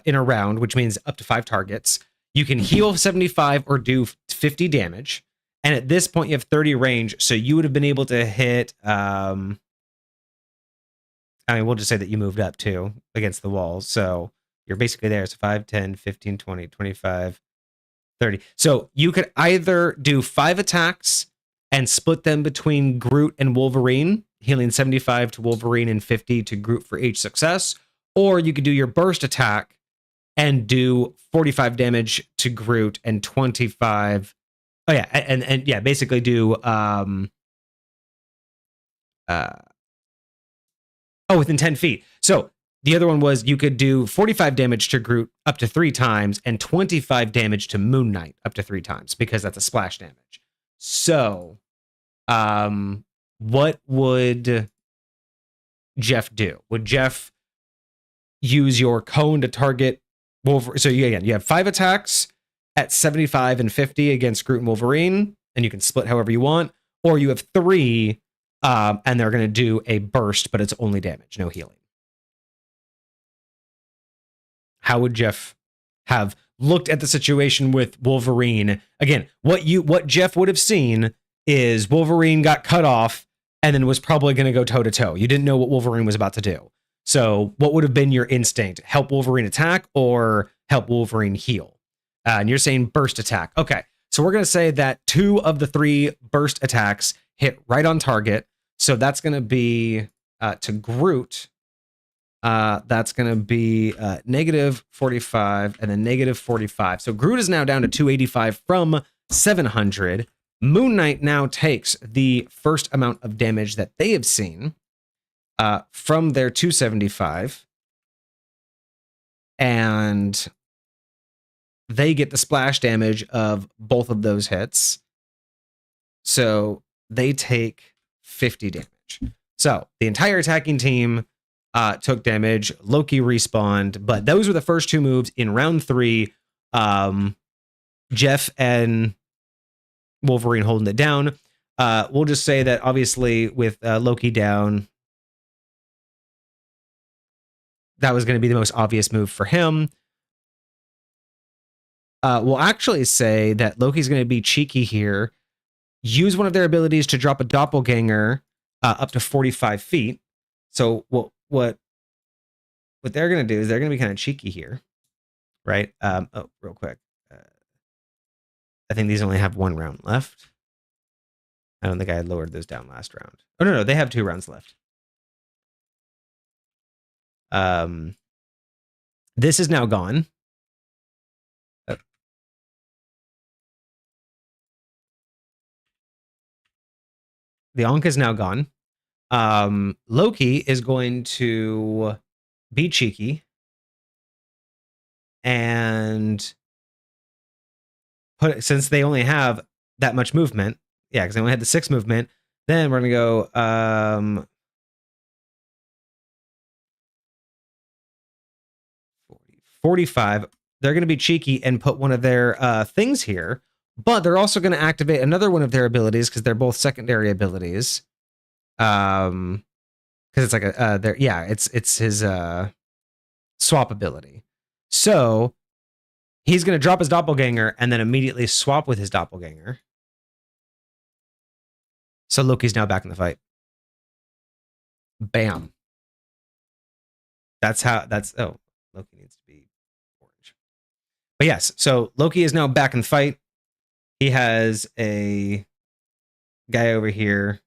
in a round, which means up to 5 targets. You can heal 75 or do 50 damage, and at this point you have 30 range, so you would have been able to hit I mean, we'll just say that you moved up too against the wall, so you're basically there. So 5, 10, 15, 20, 25, 30. So you could either do 5 attacks and split them between Groot and Wolverine, healing 75 to Wolverine and 50 to Groot for each success. Or you could do your burst attack and do 45 damage to Groot and 25. Oh yeah, and yeah, basically do within 10 feet. So the other one was you could do 45 damage to Groot up to 3 times and 25 damage to Moon Knight up to 3 times because that's a splash damage. So, what would Jeff do? Would Jeff use your cone to target Wolverine? So again, you have 5 attacks at 75 and 50 against Groot and Wolverine, and you can split however you want, or you have 3, and they're going to do a burst, but it's only damage, no healing. How would Jeff have looked at the situation with Wolverine? Again, what Jeff would have seen is Wolverine got cut off. and then was probably going to go toe to toe. You didn't know what Wolverine was about to do. So what would have been your instinct? Help Wolverine attack or help Wolverine heal? And you're saying burst attack. Okay. So we're going to say that 2 of the 3 burst attacks hit right on target. So that's going to be to Groot. That's going to be negative 45 and then negative 45. So Groot is now down to 285 from 700. Moon Knight now takes the first amount of damage that they have seen from their 275. And they get the splash damage of both of those hits. So they take 50 damage. So the entire attacking team took damage. Loki respawned, but those were the first 2 moves in round 3. Jeff and Wolverine holding it down. We'll just say that obviously with Loki down, that was going to be the most obvious move for him. We'll actually say that Loki's going to be cheeky here. Use one of their abilities to drop a doppelganger up to 45 feet. So what they're going to do is they're going to be kind of cheeky here, right? Real quick. I think these only have 1 round left. I don't think I lowered those down last round. Oh, no, they have 2 rounds left. This is now gone. The Ankh is now gone. Loki is going to be cheeky and since they only have that much movement, because they only had the 6 movement, then we're going to go 45. They're going to be cheeky and put one of their things here, but they're also going to activate another one of their abilities because they're both secondary abilities. Because it's like it's his swap ability. So he's going to drop his doppelganger and then immediately swap with his doppelganger. So Loki's now back in the fight. Bam. Loki needs to be orange. But yes, so Loki is now back in the fight. He has a guy over here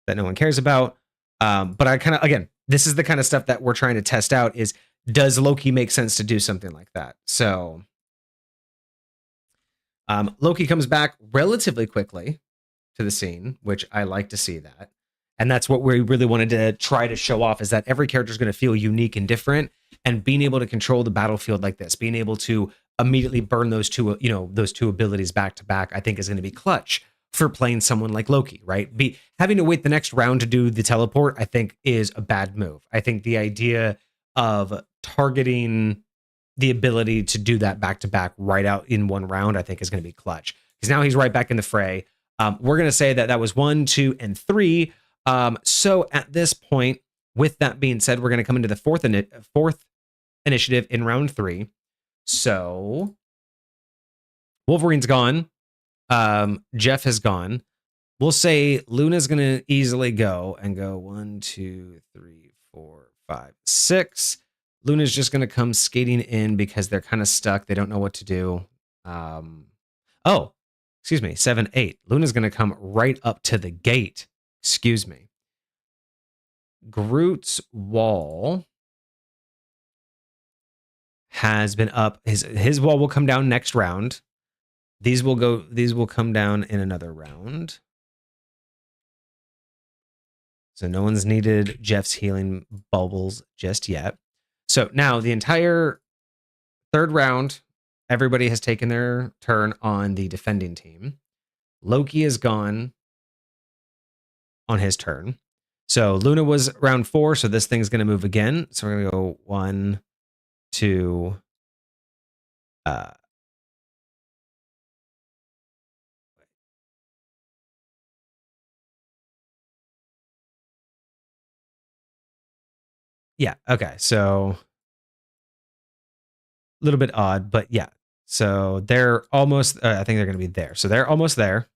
that no one cares about. But I kind of, again, this is the kind of stuff that we're trying to test out is, does Loki make sense to do something like that? So Loki comes back relatively quickly to the scene, which I like to see that. And that's what we really wanted to try to show off, is that every character is going to feel unique and different, and being able to control the battlefield like this, being able to immediately burn those 2 abilities back to back, I think is going to be clutch for playing someone like Loki, right? Having to wait the next round to do the teleport, I think is a bad move. I think the idea of targeting the ability to do that back to back right out in 1 round, I think is going to be clutch, because now he's right back in the fray. We're going to say that was 1, 2, and 3. So at this point, with that being said, we're going to come into the fourth initiative in round 3. So Wolverine's gone. Jeff has gone. We'll say Luna's going to easily go 1, 2, 3, 4, 5, 6. Luna's just going to come skating in because they're kind of stuck. They don't know what to do. 7, 8. Luna's going to come right up to the gate. Excuse me. Groot's wall has been up. His wall will come down next round. These will come down in another round. So no one's needed Jeff's healing bubbles just yet. So now the entire 3rd round, everybody has taken their turn on the defending team. Loki is gone on his turn. So Luna was round 4, so this thing's going to move again. So we're going to go 1, 2, yeah, okay. So a little bit odd, but yeah. So they're almost, I think they're going to be there. So they're almost there.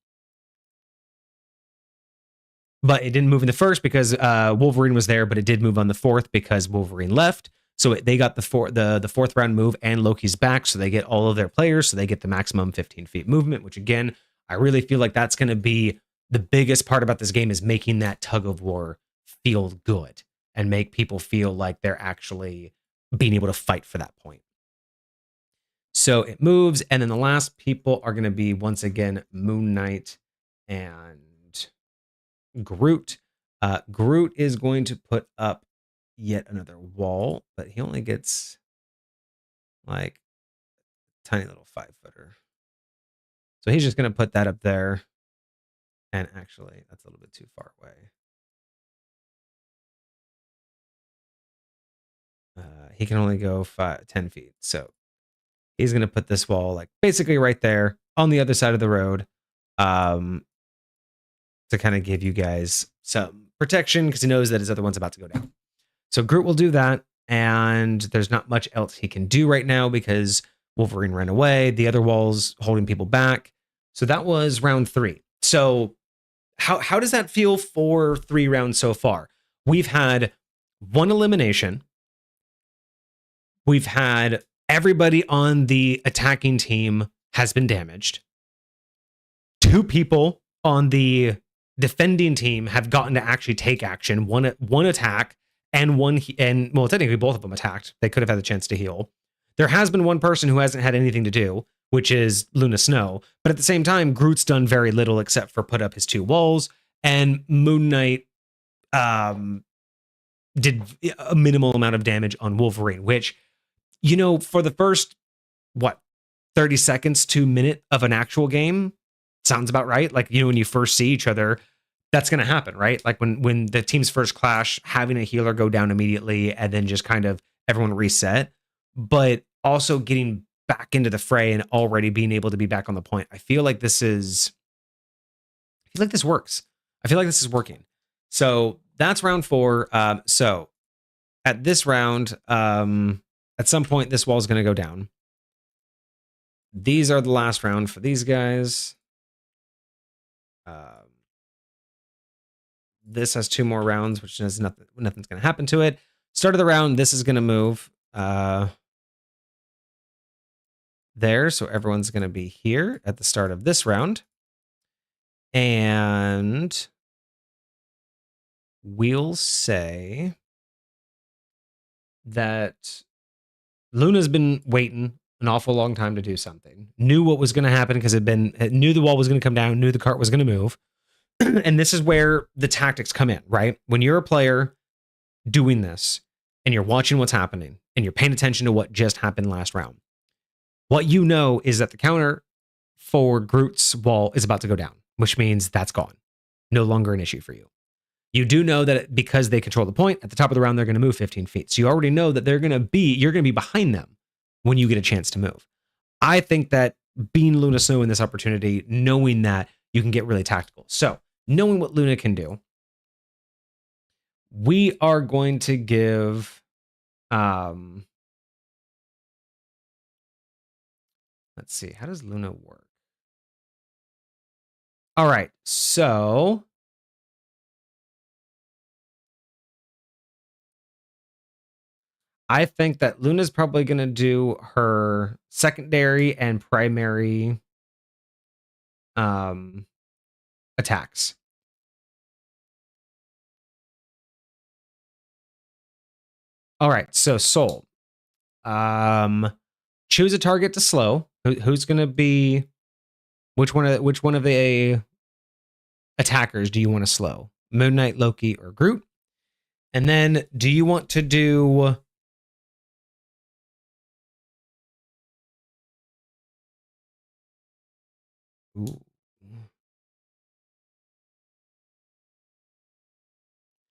but it didn't move in the first because Wolverine was there, but it did move on the fourth because Wolverine left. So they got the fourth round move, and Loki's back, so they get all of their players, so they get the maximum 15 feet movement, which again, I really feel like that's going to be the biggest part about this game, is making that tug of war feel good and make people feel like they're actually being able to fight for that point. So it moves, and then the last people are going to be, once again, Moon Knight and Groot. Groot is going to put up yet another wall, but he only gets like a tiny little 5-footer. So he's just going to put that up there. And actually, that's a little bit too far away. He can only go 10 feet. So he's going to put this wall like basically right there on the other side of the road, to kind of give you guys some protection, because he knows that his other one's about to go down. So Groot will do that, and there's not much else he can do right now because Wolverine ran away. The other wall's holding people back. So that was round 3. So how does that feel for 3 rounds so far? We've had 1 elimination. We've had everybody on the attacking team has been damaged. 2 people on the defending team have gotten to actually take action. One attack and well, technically both of them attacked. They could have had the chance to heal. There has been 1 person who hasn't had anything to do, which is Luna Snow. But at the same time, Groot's done very little except for put up his 2 walls, and Moon Knight did a minimal amount of damage on Wolverine, which, for the first, 30 seconds to minute of an actual game, sounds about right. Like, when you first see each other, that's going to happen, right? Like when the teams first clash, having a healer go down immediately and then just kind of everyone reset, but also getting back into the fray and already being able to be back on the point. I feel like this works. I feel like this is working. So that's round 4. So at this round, at some point, this wall is going to go down. These are the last round for these guys. This has 2 more rounds, which is nothing's going to happen to it. Start of the round, this is going to move there. So everyone's going to be here at the start of this round. And we'll say that Luna's been waiting an awful long time to do something. Knew what was going to happen because it knew the wall was going to come down, knew the cart was going to move. And this is where the tactics come in, right? When you're a player doing this and you're watching what's happening and you're paying attention to what just happened last round, what you know is that the counter for Groot's wall is about to go down, which means that's gone. No longer an issue for you. You do know that because they control the point, at the top of the round, they're going to move 15 feet. So you already know that you're going to be behind them when you get a chance to move. I think that being Luna Snow in this opportunity, knowing that you can get really tactical. So knowing what Luna can do, we are going to give, let's see, how does Luna work? All right, so I think that Luna's probably going to do her secondary and primary attacks. All right, so Soul. Choose a target to slow. Who's going to be which one of the attackers do you want to slow? Moon Knight, Loki, or Groot? And then do you want to do Ooh.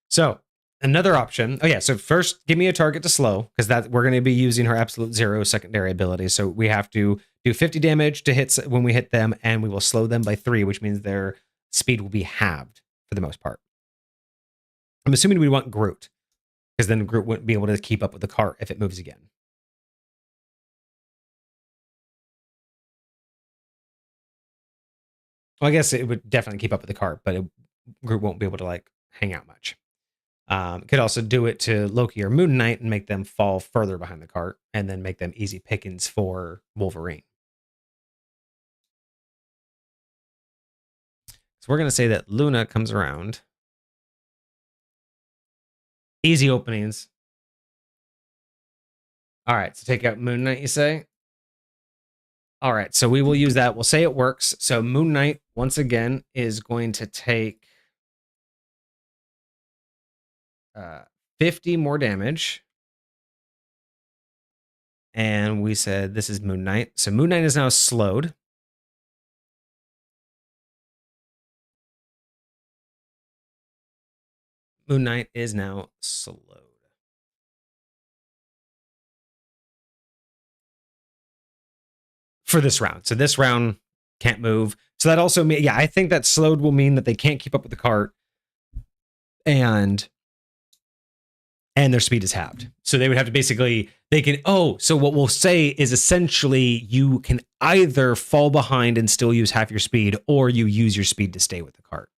So another option. Oh yeah. So first, give me a target to slow, because that we're going to be using her absolute 0 secondary ability. So we have to do 50 damage to hit when we hit them, and we will slow them by 3, which means their speed will be halved for the most part. I'm assuming we want Groot, because then Groot wouldn't be able to keep up with the cart if it moves again. Well, I guess it would definitely keep up with the cart, but Groot won't be able to like hang out much. Could also do it to Loki or Moon Knight and make them fall further behind the cart and then make them easy pickings for Wolverine. So we're going to say that Luna comes around. Easy openings. All right, so take out Moon Knight, you say? All right, so we will use that. We'll say it works. So Moon Knight, once again, is going to take 50 more damage. And we said this is Moon Knight. So Moon Knight is now slowed. Moon Knight is now slowed. For this round. So this round can't move. So that also means, yeah, I think that slowed will mean that they can't keep up with the cart and their speed is halved. So they would have to basically, so what we'll say is essentially you can either fall behind and still use half your speed, or you use your speed to stay with the cart.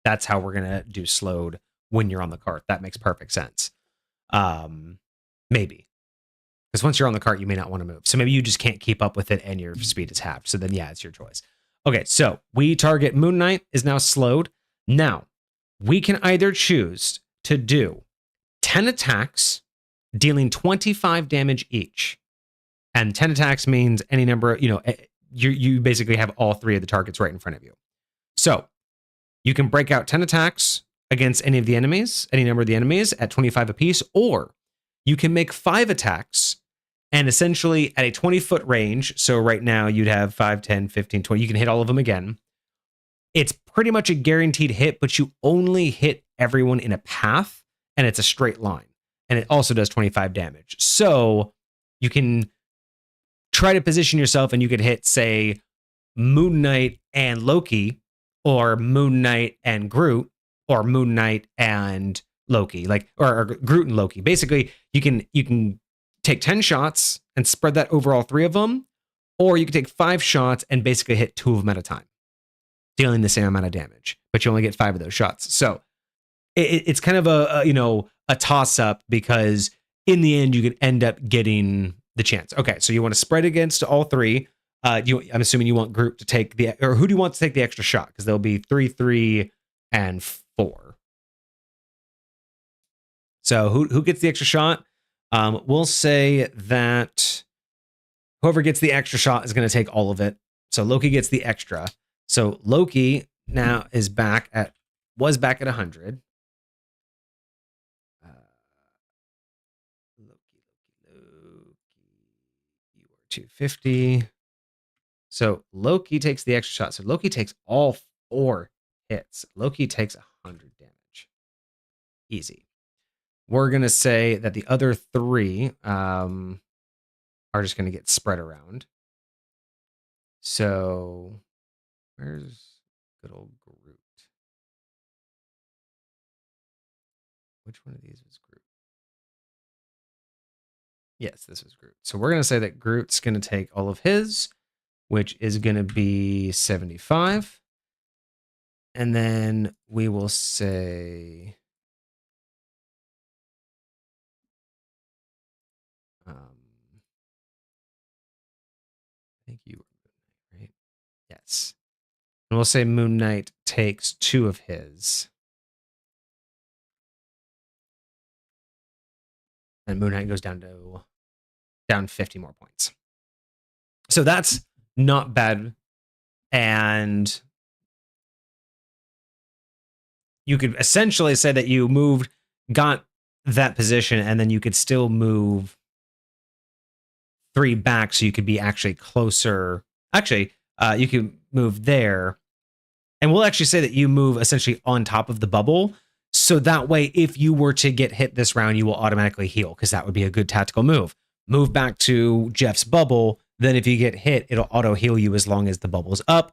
That's how we're going to do slowed when you're on the cart. That makes perfect sense. Maybe. Because once you're on the cart, you may not want to move. So maybe you just can't keep up with it and your speed is halved. So then, yeah, it's your choice. Okay, so we target Moon Knight is now slowed. Now, we can either choose to do 10 attacks, dealing 25 damage each. And 10 attacks means any number, you basically have all three of the targets right in front of you. So you can break out 10 attacks against any of the enemies, any number of the enemies at 25 apiece, or you can make 5 attacks and essentially at a 20-foot range. So right now you'd have 5, 10, 15, 20. You can hit all of them again. It's pretty much a guaranteed hit, but you only hit everyone in a path and it's a straight line. And it also does 25 damage. So you can try to position yourself and you could hit, say, Moon Knight and Loki, or Moon Knight and Groot, or Moon Knight and Loki, or Groot and Loki. Basically, you can take 10 shots and spread that over all 3 of them, or you can take 5 shots and basically hit 2 of them at a time, dealing the same amount of damage, but you only get 5 of those shots. So it's kind of a toss up, because in the end you could end up getting the chance. Okay, so you want to spread against all 3. I'm assuming you want Groot to take or who do you want to take the extra shot? Because there'll be 3, 3, and 4. So who gets the extra shot? We'll say that whoever gets the extra shot is going to take all of it. So Loki gets the extra. So Loki now was back at 100. Loki, you are 250. So Loki takes the extra shot. So Loki takes all 4 hits. Loki takes 100 damage. Easy. We're going to say that the other 3 are just going to get spread around. So where's good old Groot? Which one of these was Groot? Yes, this was Groot. So we're going to say that Groot's going to take all of his, which is going to be 75. And then we will say I think you were Moon Knight, right? Yes. And we'll say Moon Knight takes 2 of his. And Moon Knight goes down 50 more points. So that's not bad. And you could essentially say that you got that position, and then you could still move 3 back, so you could be actually closer. Actually, you can move there, and we'll actually say that you move essentially on top of the bubble, so that way if you were to get hit this round, you will automatically heal, because that would be a good tactical move. Move back to Jeff's bubble, then if you get hit, it'll auto heal you as long as the bubble's up,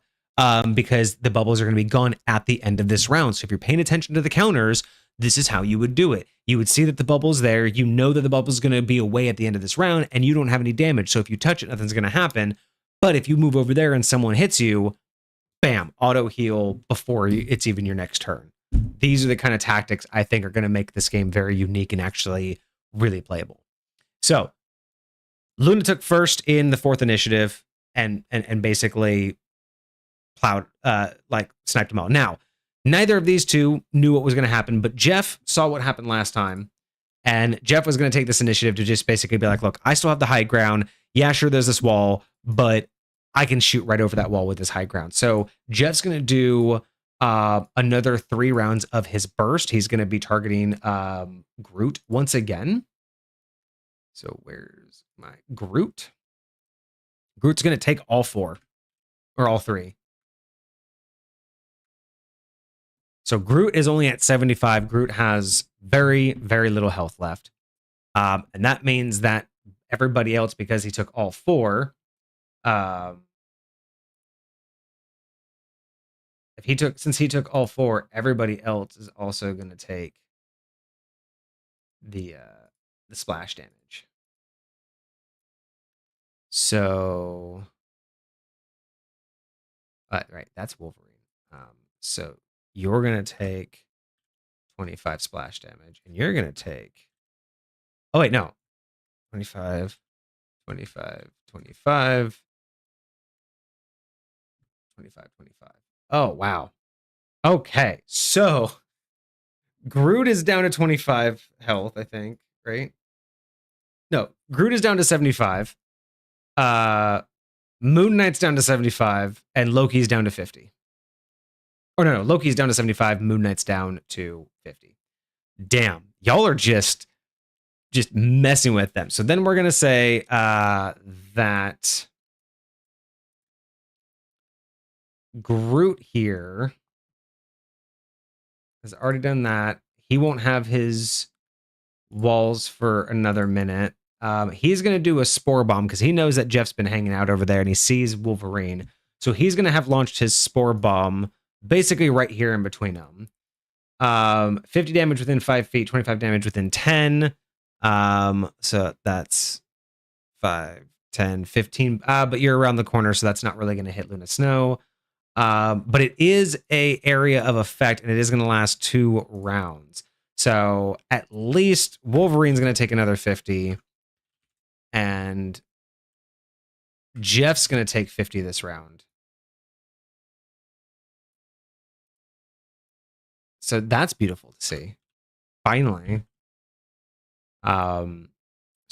because the bubbles are going to be gone at the end of this round. So if you're paying attention to the counters, this is how you would do it. You would see that the bubble's there. You know that the bubble's going to be away at the end of this round, and you don't have any damage. So if you touch it, nothing's going to happen. But if you move over there and someone hits you, bam, auto heal before it's even your next turn. These are the kind of tactics I think are going to make this game very unique and actually really playable. So Luna took first in the 4th initiative and basically plowed, like sniped them all. Now, neither of these two knew what was going to happen, but Jeff saw what happened last time. And Jeff was going to take this initiative to just basically be like, look, I still have the high ground. Yeah, sure, there's this wall, but I can shoot right over that wall with this high ground. So Jeff's going to do another 3 rounds of his burst. He's going to be targeting Groot once again. So where's my Groot? Groot's going to take all 4 or all 3. So Groot is only at 75. Groot has very, very little health left. And that means that everybody else, because he took all 4, since he took all 4, everybody else is also going to take the splash damage. So, right, that's Wolverine. So you're going to take 25 splash damage, and you're going to take. Oh wait, no, 25, 25, 25, 25, 25. Oh wow. Okay, so Groot is down to 25 health, I think, right? No, Groot is down to 75. Moon Knight's down to 75, and Loki's down to 50. Or no, Loki's down to 75, Moon Knight's down to 50. Damn, y'all are just messing with them. So then we're gonna say that Groot here has already done that. He won't have his walls for another minute. He's going to do a spore bomb because he knows that Jeff's been hanging out over there and he sees Wolverine. So he's going to have launched his spore bomb basically right here in between them. 50 damage within 5 feet, 25 damage within 10. So that's 5, 10, 15. But you're around the corner, so that's not really going to hit Luna Snow. But it is a area of effect, and it is going to last 2 rounds. So at least Wolverine's going to take another 50, and Jeff's going to take 50 this round. So that's beautiful to see. Finally. So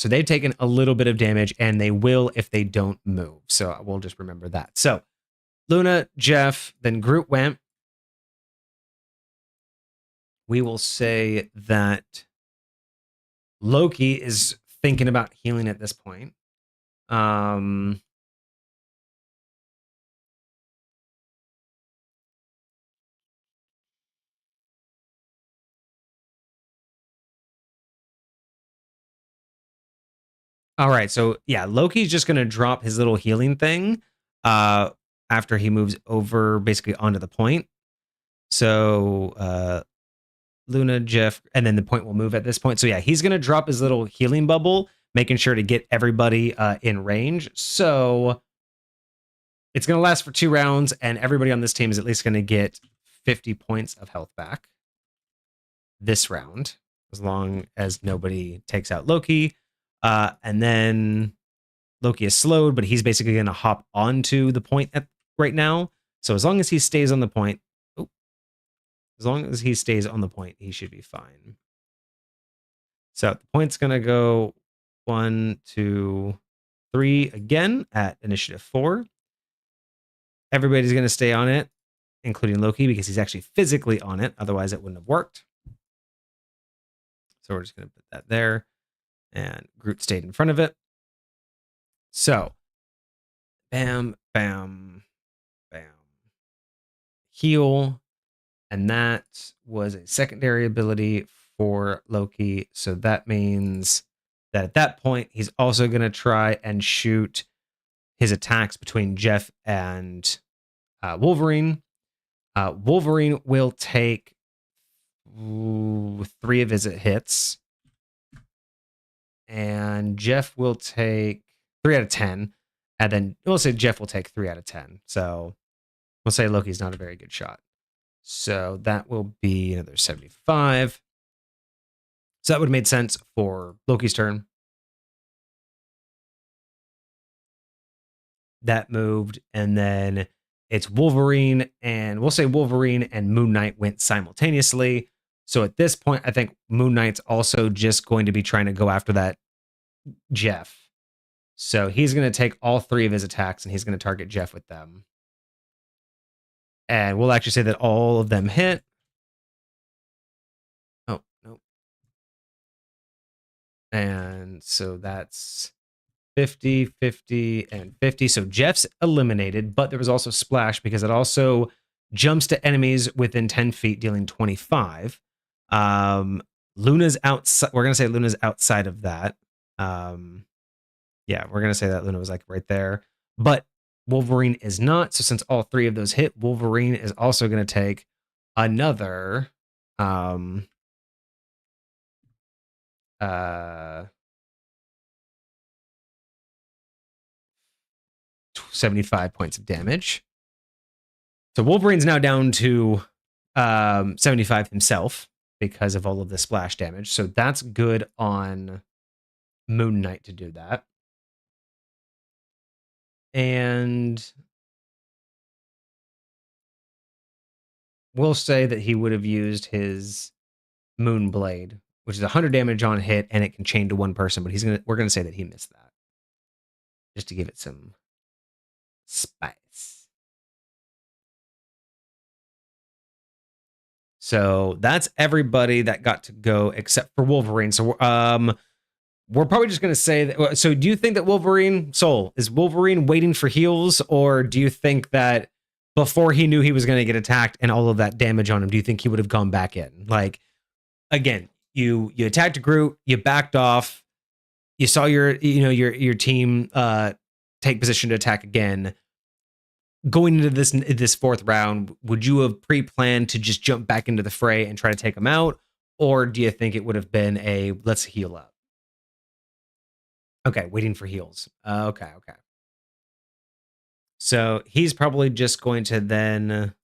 they've taken a little bit of damage, and they will if they don't move. So we'll just remember that. So Luna, Jeff, then Groot went. We will say that Loki is thinking about healing at this point. All right, so yeah, Loki's just going to drop his little healing thing after he moves over basically onto the point. So Luna, Jeff, and then the point will move at this point. So yeah, he's going to drop his little healing bubble, making sure to get everybody in range. So it's going to last for 2 rounds, and everybody on this team is at least going to get 50 points of health back this round, as long as nobody takes out Loki. And then Loki is slowed, but he's basically going to hop onto the point right now. So as long as he stays on the point, he should be fine. So the point's going to go 1, 2, 3 again at initiative 4. Everybody's going to stay on it, including Loki, because he's actually physically on it. Otherwise, it wouldn't have worked. So we're just going to put that there. And Groot stayed in front of it. So, bam, bam, bam. Heal. And that was a secondary ability for Loki. So that means that at that point, he's also going to try and shoot his attacks between Jeff and Wolverine. Wolverine will take 3 of his hits. And Jeff will take 3 out of 10. And then we'll say Jeff will take 3 out of 10. So We'll say Loki's not a very good shot. So that will be another 75. So that would have made sense for Loki's turn. That moved, and then it's Wolverine, and we'll say Wolverine and Moon Knight went simultaneously. So at this point, I think Moon Knight's also just going to be trying to go after that Jeff. So he's going to take all 3 of his attacks, and he's going to target Jeff with them. And we'll actually say that all of them hit. Oh, no. And so that's 50, 50, and 50. So Jeff's eliminated, but there was also Splash because it also jumps to enemies within 10 feet, dealing 25. Luna's outside. We're going to say Luna's outside of that. Yeah, we're going to say that Luna was like right there. But Wolverine is not. So since all 3 of those hit, Wolverine is also going to take another 75 points of damage. So Wolverine's now down to 75 himself because of all of the splash damage. So that's good on Moon Knight to do that. And we'll say that he would have used his Moon Blade, which is 100 damage on hit, and it can chain to one person, but we're gonna say that he missed that. Just to give it some spice. So that's everybody that got to go except for Wolverine. So we're probably just going to say that. So do you think that is Wolverine waiting for heals, or do you think that before he knew he was going to get attacked and all of that damage on him, do you think he would have gone back in? Like, again, you attacked Groot, you backed off, you saw your team take position to attack again. Going into this 4th round, would you have pre-planned to just jump back into the fray and try to take him out, or do you think it would have been a let's heal up? Okay, waiting for heals. Okay. So he's probably just going to then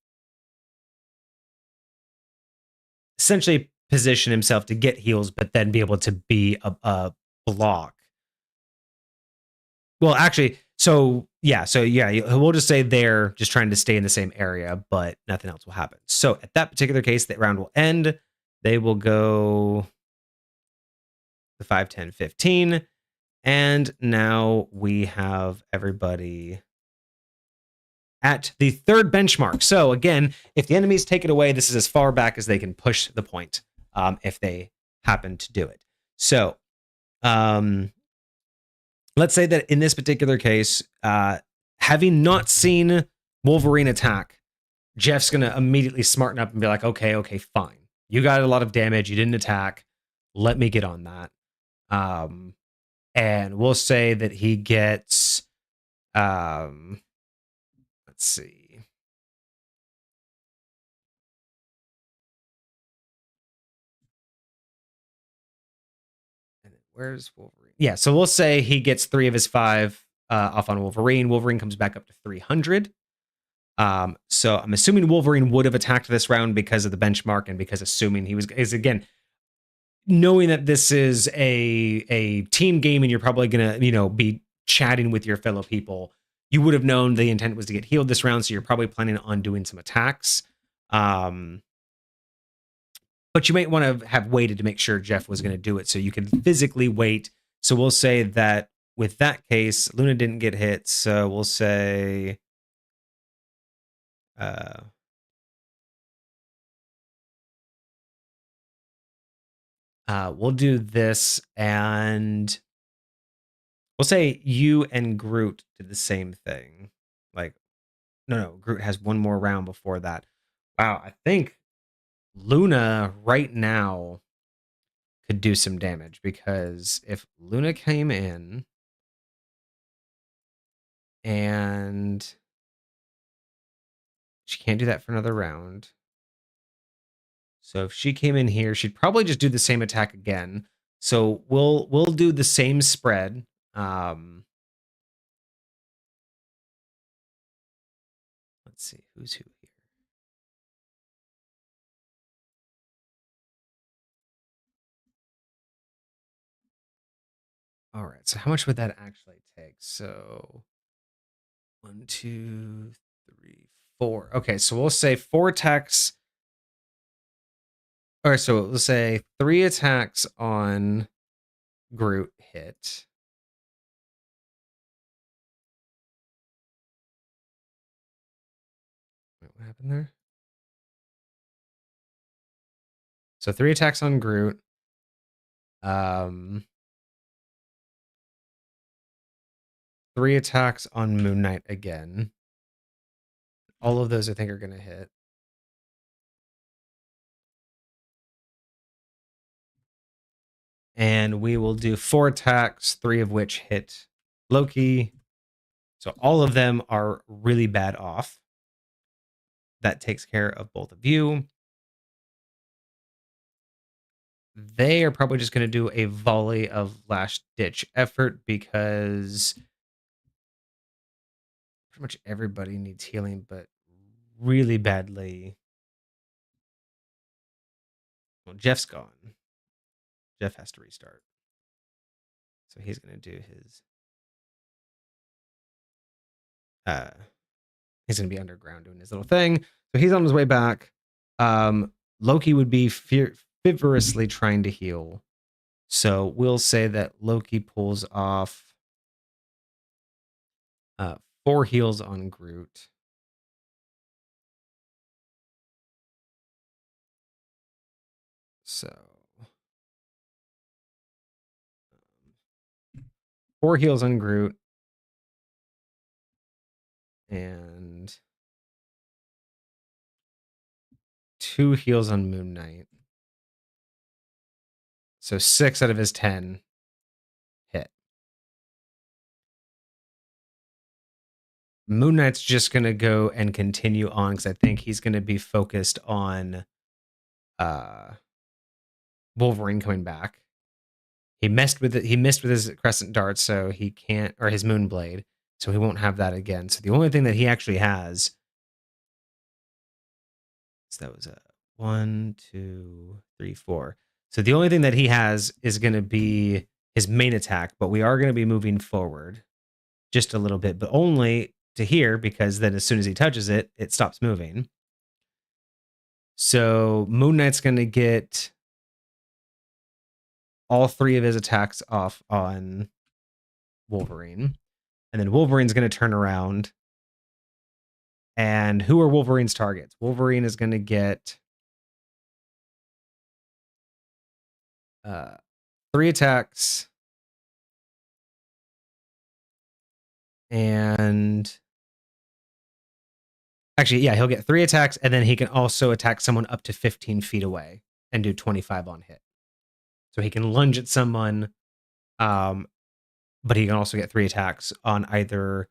essentially position himself to get heals, but then be able to be a block. Well, actually, so yeah, we'll just say they're just trying to stay in the same area, but nothing else will happen. So at that particular case, that round will end. They will go the 5, 10, 15. And now we have everybody at the 3rd benchmark. So again, if the enemies take it away, this is as far back as they can push the point, if they happen to do it. So let's say that in this particular case, having not seen Wolverine attack, Jeff's going to immediately smarten up and be like, okay, fine. You got a lot of damage. You didn't attack. Let me get on that. And we'll say that he gets, let's see. And where's Wolverine? Yeah, so we'll say he gets 3 of his 5 off on Wolverine. Wolverine comes back up to 300. So I'm assuming Wolverine would have attacked this round because of the benchmark and because assuming is again, knowing that this is a team game and you're probably gonna, be chatting with your fellow people, you would have known the intent was to get healed this round, so you're probably planning on doing some attacks. But you might want to have waited to make sure Jeff was going to do it so you could physically wait. So we'll say that with that case, Luna didn't get hit, so we'll say we'll do this, and we'll say you and Groot did the same thing. Like, no, Groot has one more round before that. Wow, I think Luna right now could do some damage, because if Luna came in and she can't do that for another round. So if she came in here, she'd probably just do the same attack again. So we'll do the same spread. Let's Let's see who's who here. All right, so how much would that actually take? So 1, 2, 3, 4. Okay, so we'll say 4 attacks. All right, so let's say 3 attacks on Groot hit. Wait, what happened there? So 3 attacks on Groot. 3 attacks on Moon Knight again. All of those I think are going to hit. And we will do 4 attacks, 3 of which hit Loki. So all of them are really bad off. That takes care of both of you. They are probably just going to do a volley of last ditch effort because pretty much everybody needs healing, but really badly. Well, Jeff's gone. Jeff has to restart. So he's going to do his. He's going to be underground doing his little thing. So he's on his way back. Loki would be feverishly trying to heal. So we'll say that Loki pulls off 4 heals on Groot. So 4 heals on Groot. And 2 heals on Moon Knight. So 6 out of his 10 hit. Moon Knight's just going to go and continue on because I think he's going to be focused on Wolverine coming back. He missed with his crescent dart, so he can't, or his moon blade, so he won't have that again. So the only thing that he actually has, so that was a 1, 2, 3, 4. So the only thing that he has is going to be his main attack, but we are going to be moving forward just a little bit, but only to here because then as soon as he touches it, it stops moving. So Moon Knight's going to get all 3 of his attacks off on Wolverine. And then Wolverine's going to turn around. And who are Wolverine's targets? Wolverine is going to get 3 attacks. And actually, yeah, he'll get 3 attacks. And then he can also attack someone up to 15 feet away and do 25 on hit. So he can lunge at someone. But he can also get 3 attacks on either,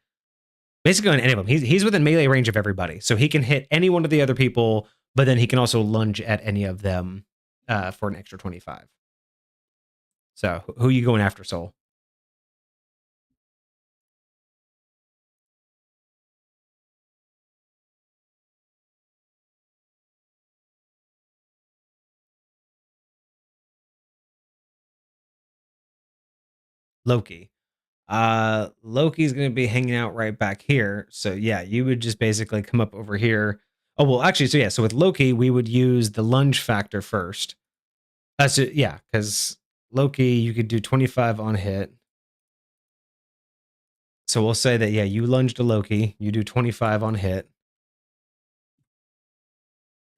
basically on any of them. He's within melee range of everybody. So he can hit any one of the other people, but then he can also lunge at any of them for an extra 25. So who are you going after, Soul? Loki. Loki's going to be hanging out right back here. So yeah, you would just basically come up over here. Oh, well, actually, so yeah, so with Loki, we would use the lunge factor first. So yeah, because Loki, you could do 25 on hit. So we'll say that, yeah, you lunge to Loki, you do 25 on hit.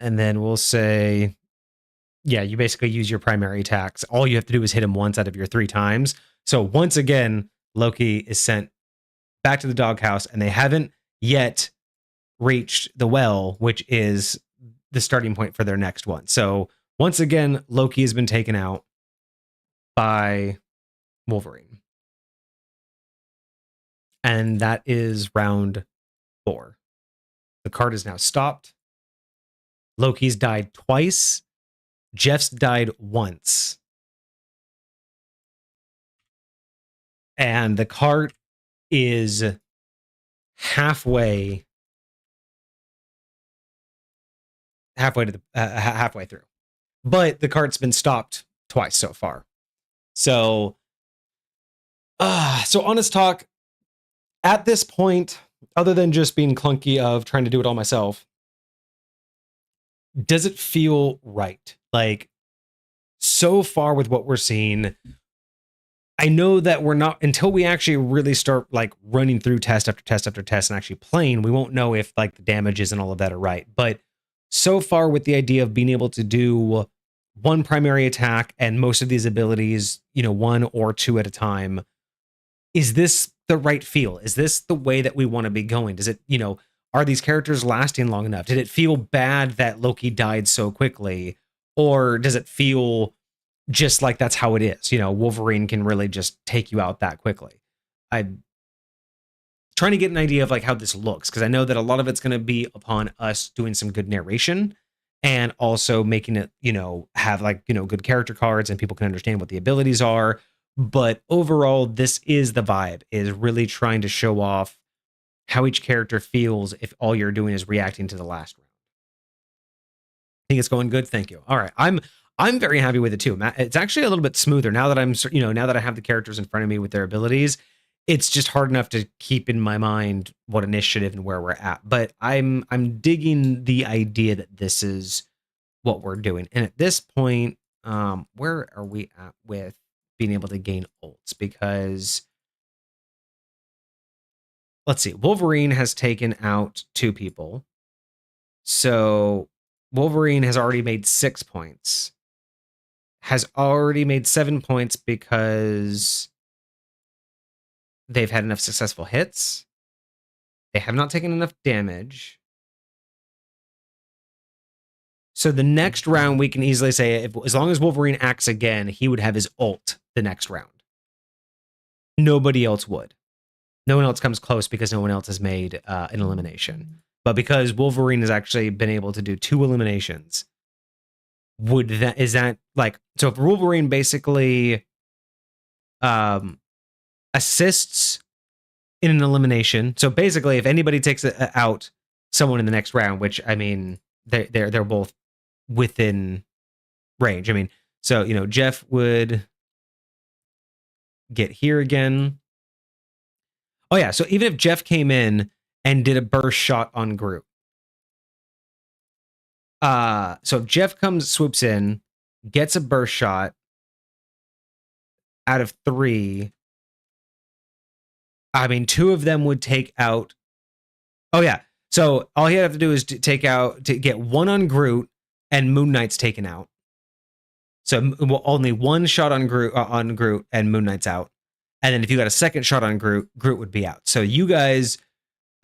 And then we'll say, yeah, you basically use your primary attacks. All you have to do is hit him once out of your 3 times. So once again, Loki is sent back to the doghouse, and they haven't yet reached the well, which is the starting point for their next one. So once again, Loki has been taken out by Wolverine. And that is round 4. The card is now stopped. Loki's died twice. Jeff's died once. And the cart is halfway halfway to the halfway through. But the cart's been stopped twice so far. So honest talk, at this point, other than just being clunky of trying to do it all myself, does it feel right? Like, so far with what we're seeing, I know that we're not, until we actually really start like running through test after test after test and actually playing, we won't know if like the damages and all of that are right. But so far with the idea of being able to do one primary attack and most of these abilities, one or two at a time, is this the right feel? Is this the way that we want to be going? Does it, are these characters lasting long enough? Did it feel bad that Loki died so quickly? Or does it feel just like that's how it is? Wolverine can really just take you out that quickly. I'm trying to get an idea of like how this looks, because I know that a lot of it's going to be upon us doing some good narration and also making it, have like, good character cards and people can understand what the abilities are. But overall, this is the vibe, is really trying to show off how each character feels if all you're doing is reacting to the last round. I think it's going good. Thank you. All right. I'm very happy with it too. It's actually a little bit smoother now that now that I have the characters in front of me with their abilities. It's just hard enough to keep in my mind what initiative and where we're at. But I'm digging the idea that this is what we're doing. And at this point, where are we at with being able to gain ults? Because let's see, Wolverine has taken out 2 people. So Wolverine has already made 6 points. Has already made 7 points because they've had enough successful hits. They have not taken enough damage. So the next round, we can easily say, as long as Wolverine acts again, he would have his ult the next round. Nobody else would. No one else comes close because no one else has made an elimination. But because Wolverine has actually been able to do 2 eliminations, is that like, so if Wolverine basically assists in an elimination, so basically if anybody takes out someone in the next round, which I mean they're both within range. I mean, so Jeff would get here again. Oh yeah, so even if Jeff came in and did a burst shot on Groot, so Jeff swoops in, gets a burst shot out of 3. I mean, 2 of them would take out. Oh yeah, so all he'd have to do is to get 1 on Groot, and Moon Knight's taken out. So only 1 shot on Groot, and Moon Knight's out. And then if you got a second shot on Groot would be out. So you guys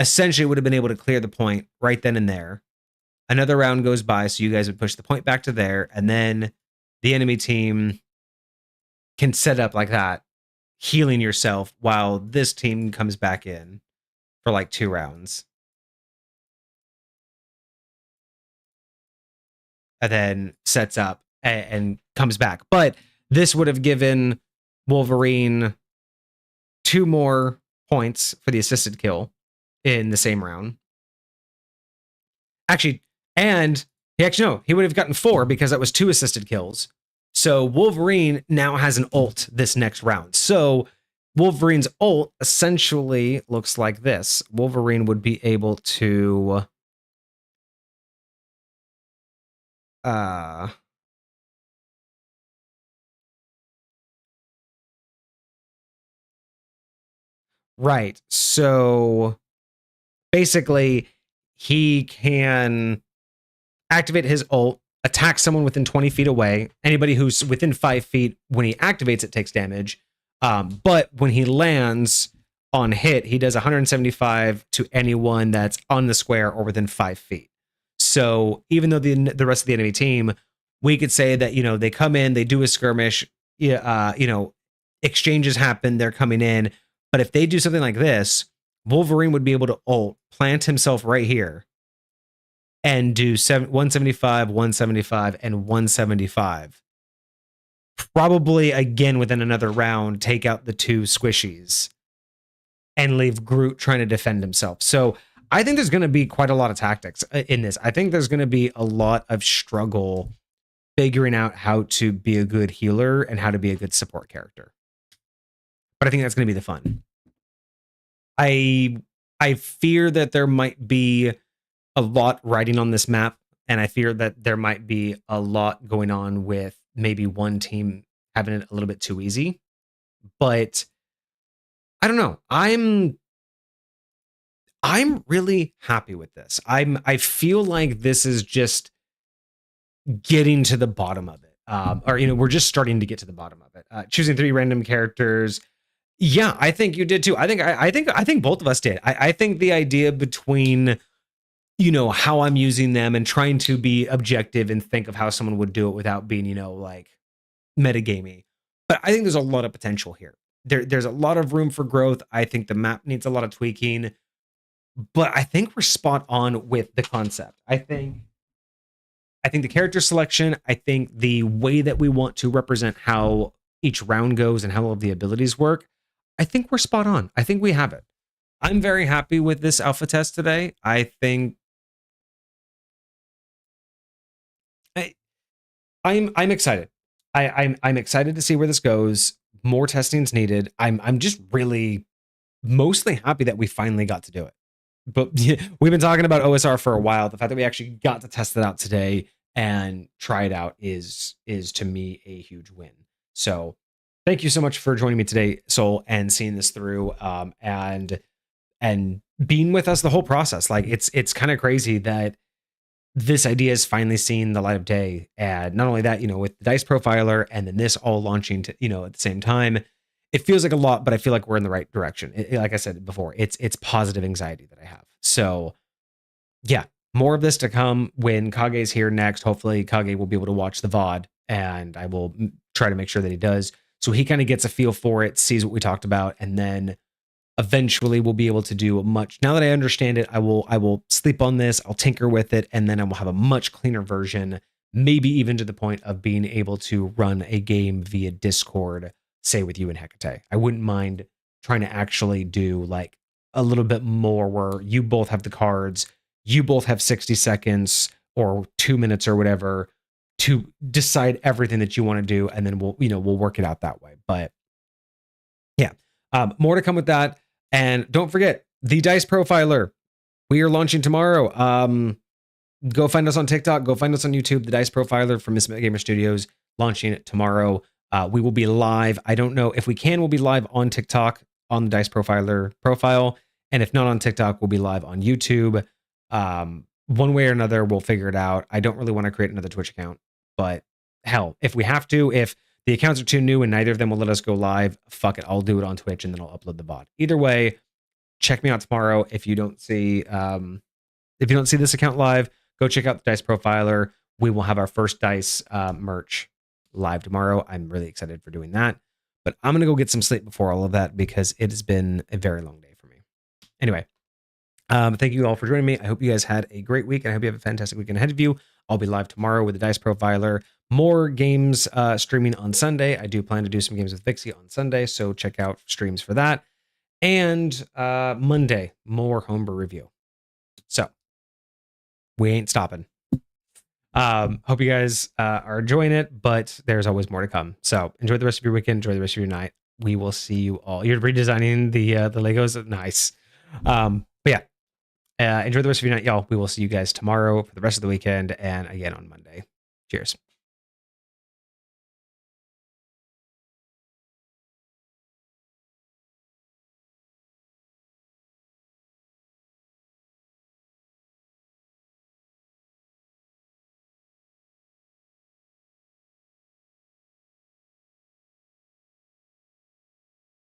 essentially would have been able to clear the point right then and there. Another round goes by, so you guys would push the point back to there, and then the enemy team can set up like that, healing yourself while this team comes back in for like 2 rounds. And then sets up and comes back. But this would have given Wolverine 2 more points for the assisted kill in the same round. Actually, and he would have gotten 4 because that was 2 assisted kills. So Wolverine now has an ult this next round. So Wolverine's ult essentially looks like this. Wolverine would be able to right. So basically he can activate his ult, attack someone within 20 feet away. Anybody who's within 5 feet when he activates it takes damage. But when he lands on hit, he does 175 to anyone that's on the square or within 5 feet. So even though the rest of the enemy team, we could say that, they come in, they do a skirmish, exchanges happen, they're coming in. But if they do something like this, Wolverine would be able to ult, plant himself right here, and do 175, 175, and 175. Probably again within another round, take out the 2 squishies and leave Groot trying to defend himself. So I think there's going to be quite a lot of tactics in this. I think there's going to be a lot of struggle figuring out how to be a good healer and how to be a good support character. But I think that's going to be the fun. I fear that there might be a lot riding on this map, and I fear that there might be a lot going on with maybe one team having it a little bit too easy. But I don't know. I'm really happy with this. I feel like this is just getting to the bottom of it. Or we're just starting to get to the bottom of it. Choosing 3 random characters. Yeah, I think you did too. I think both of us did. I think the idea between how I'm using them and trying to be objective and think of how someone would do it without being, like metagamey. But I think there's a lot of potential here. There's a lot of room for growth. I think the map needs a lot of tweaking, but I think we're spot on with the concept. I think the character selection, I think the way that we want to represent how each round goes and how all of the abilities work, I think we're spot on. I think we have it. I'm very happy with this alpha test today. I think I'm excited. I'm excited to see where this goes. More testing's needed. I'm just really mostly happy that we finally got to do it. But we've been talking about OSR for a while. The fact that we actually got to test it out today and try it out is to me a huge win. So thank you so much for joining me today, Soul, and seeing this through and being with us the whole process. Like it's kind of crazy that this idea is finally seeing the light of day. And not only that, with the dice profiler and then this all launching to, at the same time, it feels like a lot, but I feel like we're in the right direction. Like I said before, it's positive anxiety that I have. So yeah, more of this to come when Kage's here next. Hopefully Kage will be able to watch the VOD, and I will try to make sure that he does. So he kind of gets a feel for it, sees what we talked about, and then eventually we'll be able to do now that I understand it, I will sleep on this, I'll tinker with it, and then I will have a much cleaner version, maybe even to the point of being able to run a game via Discord, say with you and Hecate. I wouldn't mind trying to actually do like a little bit more where you both have the cards, you both have 60 seconds or 2 minutes or whatever to decide everything that you want to do, and then we'll work it out that way. But yeah, more to come with that. And don't forget the Dice Profiler. We are launching tomorrow. Go find us on TikTok. Go find us on YouTube. The Dice Profiler from Miss Gamer Studios launching it tomorrow. We will be live. I don't know if we can. We'll be live on TikTok on the Dice Profiler profile, and if not on TikTok, we'll be live on YouTube. One way or another, we'll figure it out. I don't really want to create another Twitch account, but hell, if we have to, if the accounts are too new and neither of them will let us go live, fuck it. I'll do it on Twitch and then I'll upload the VOD. Either way, check me out tomorrow. If you don't see this account live, go check out the Dice Profiler. We will have our first Dice merch live tomorrow. I'm really excited for doing that. But I'm going to go get some sleep before all of that because it has been a very long day for me. Anyway, thank you all for joining me. I hope you guys had a great week, and I hope you have a fantastic weekend ahead of you. I'll be live tomorrow with the Dice Profiler. More games streaming on Sunday. I do plan to do some games with Vixie on Sunday, so check out streams for that. And Monday, more homebrew review. So we ain't stopping. Hope you guys are enjoying it, but there's always more to come. So enjoy the rest of your weekend. Enjoy the rest of your night. We will see you all. You're redesigning the Legos. Nice. But yeah, enjoy the rest of your night, y'all. We will see you guys tomorrow for the rest of the weekend and again on Monday. Cheers.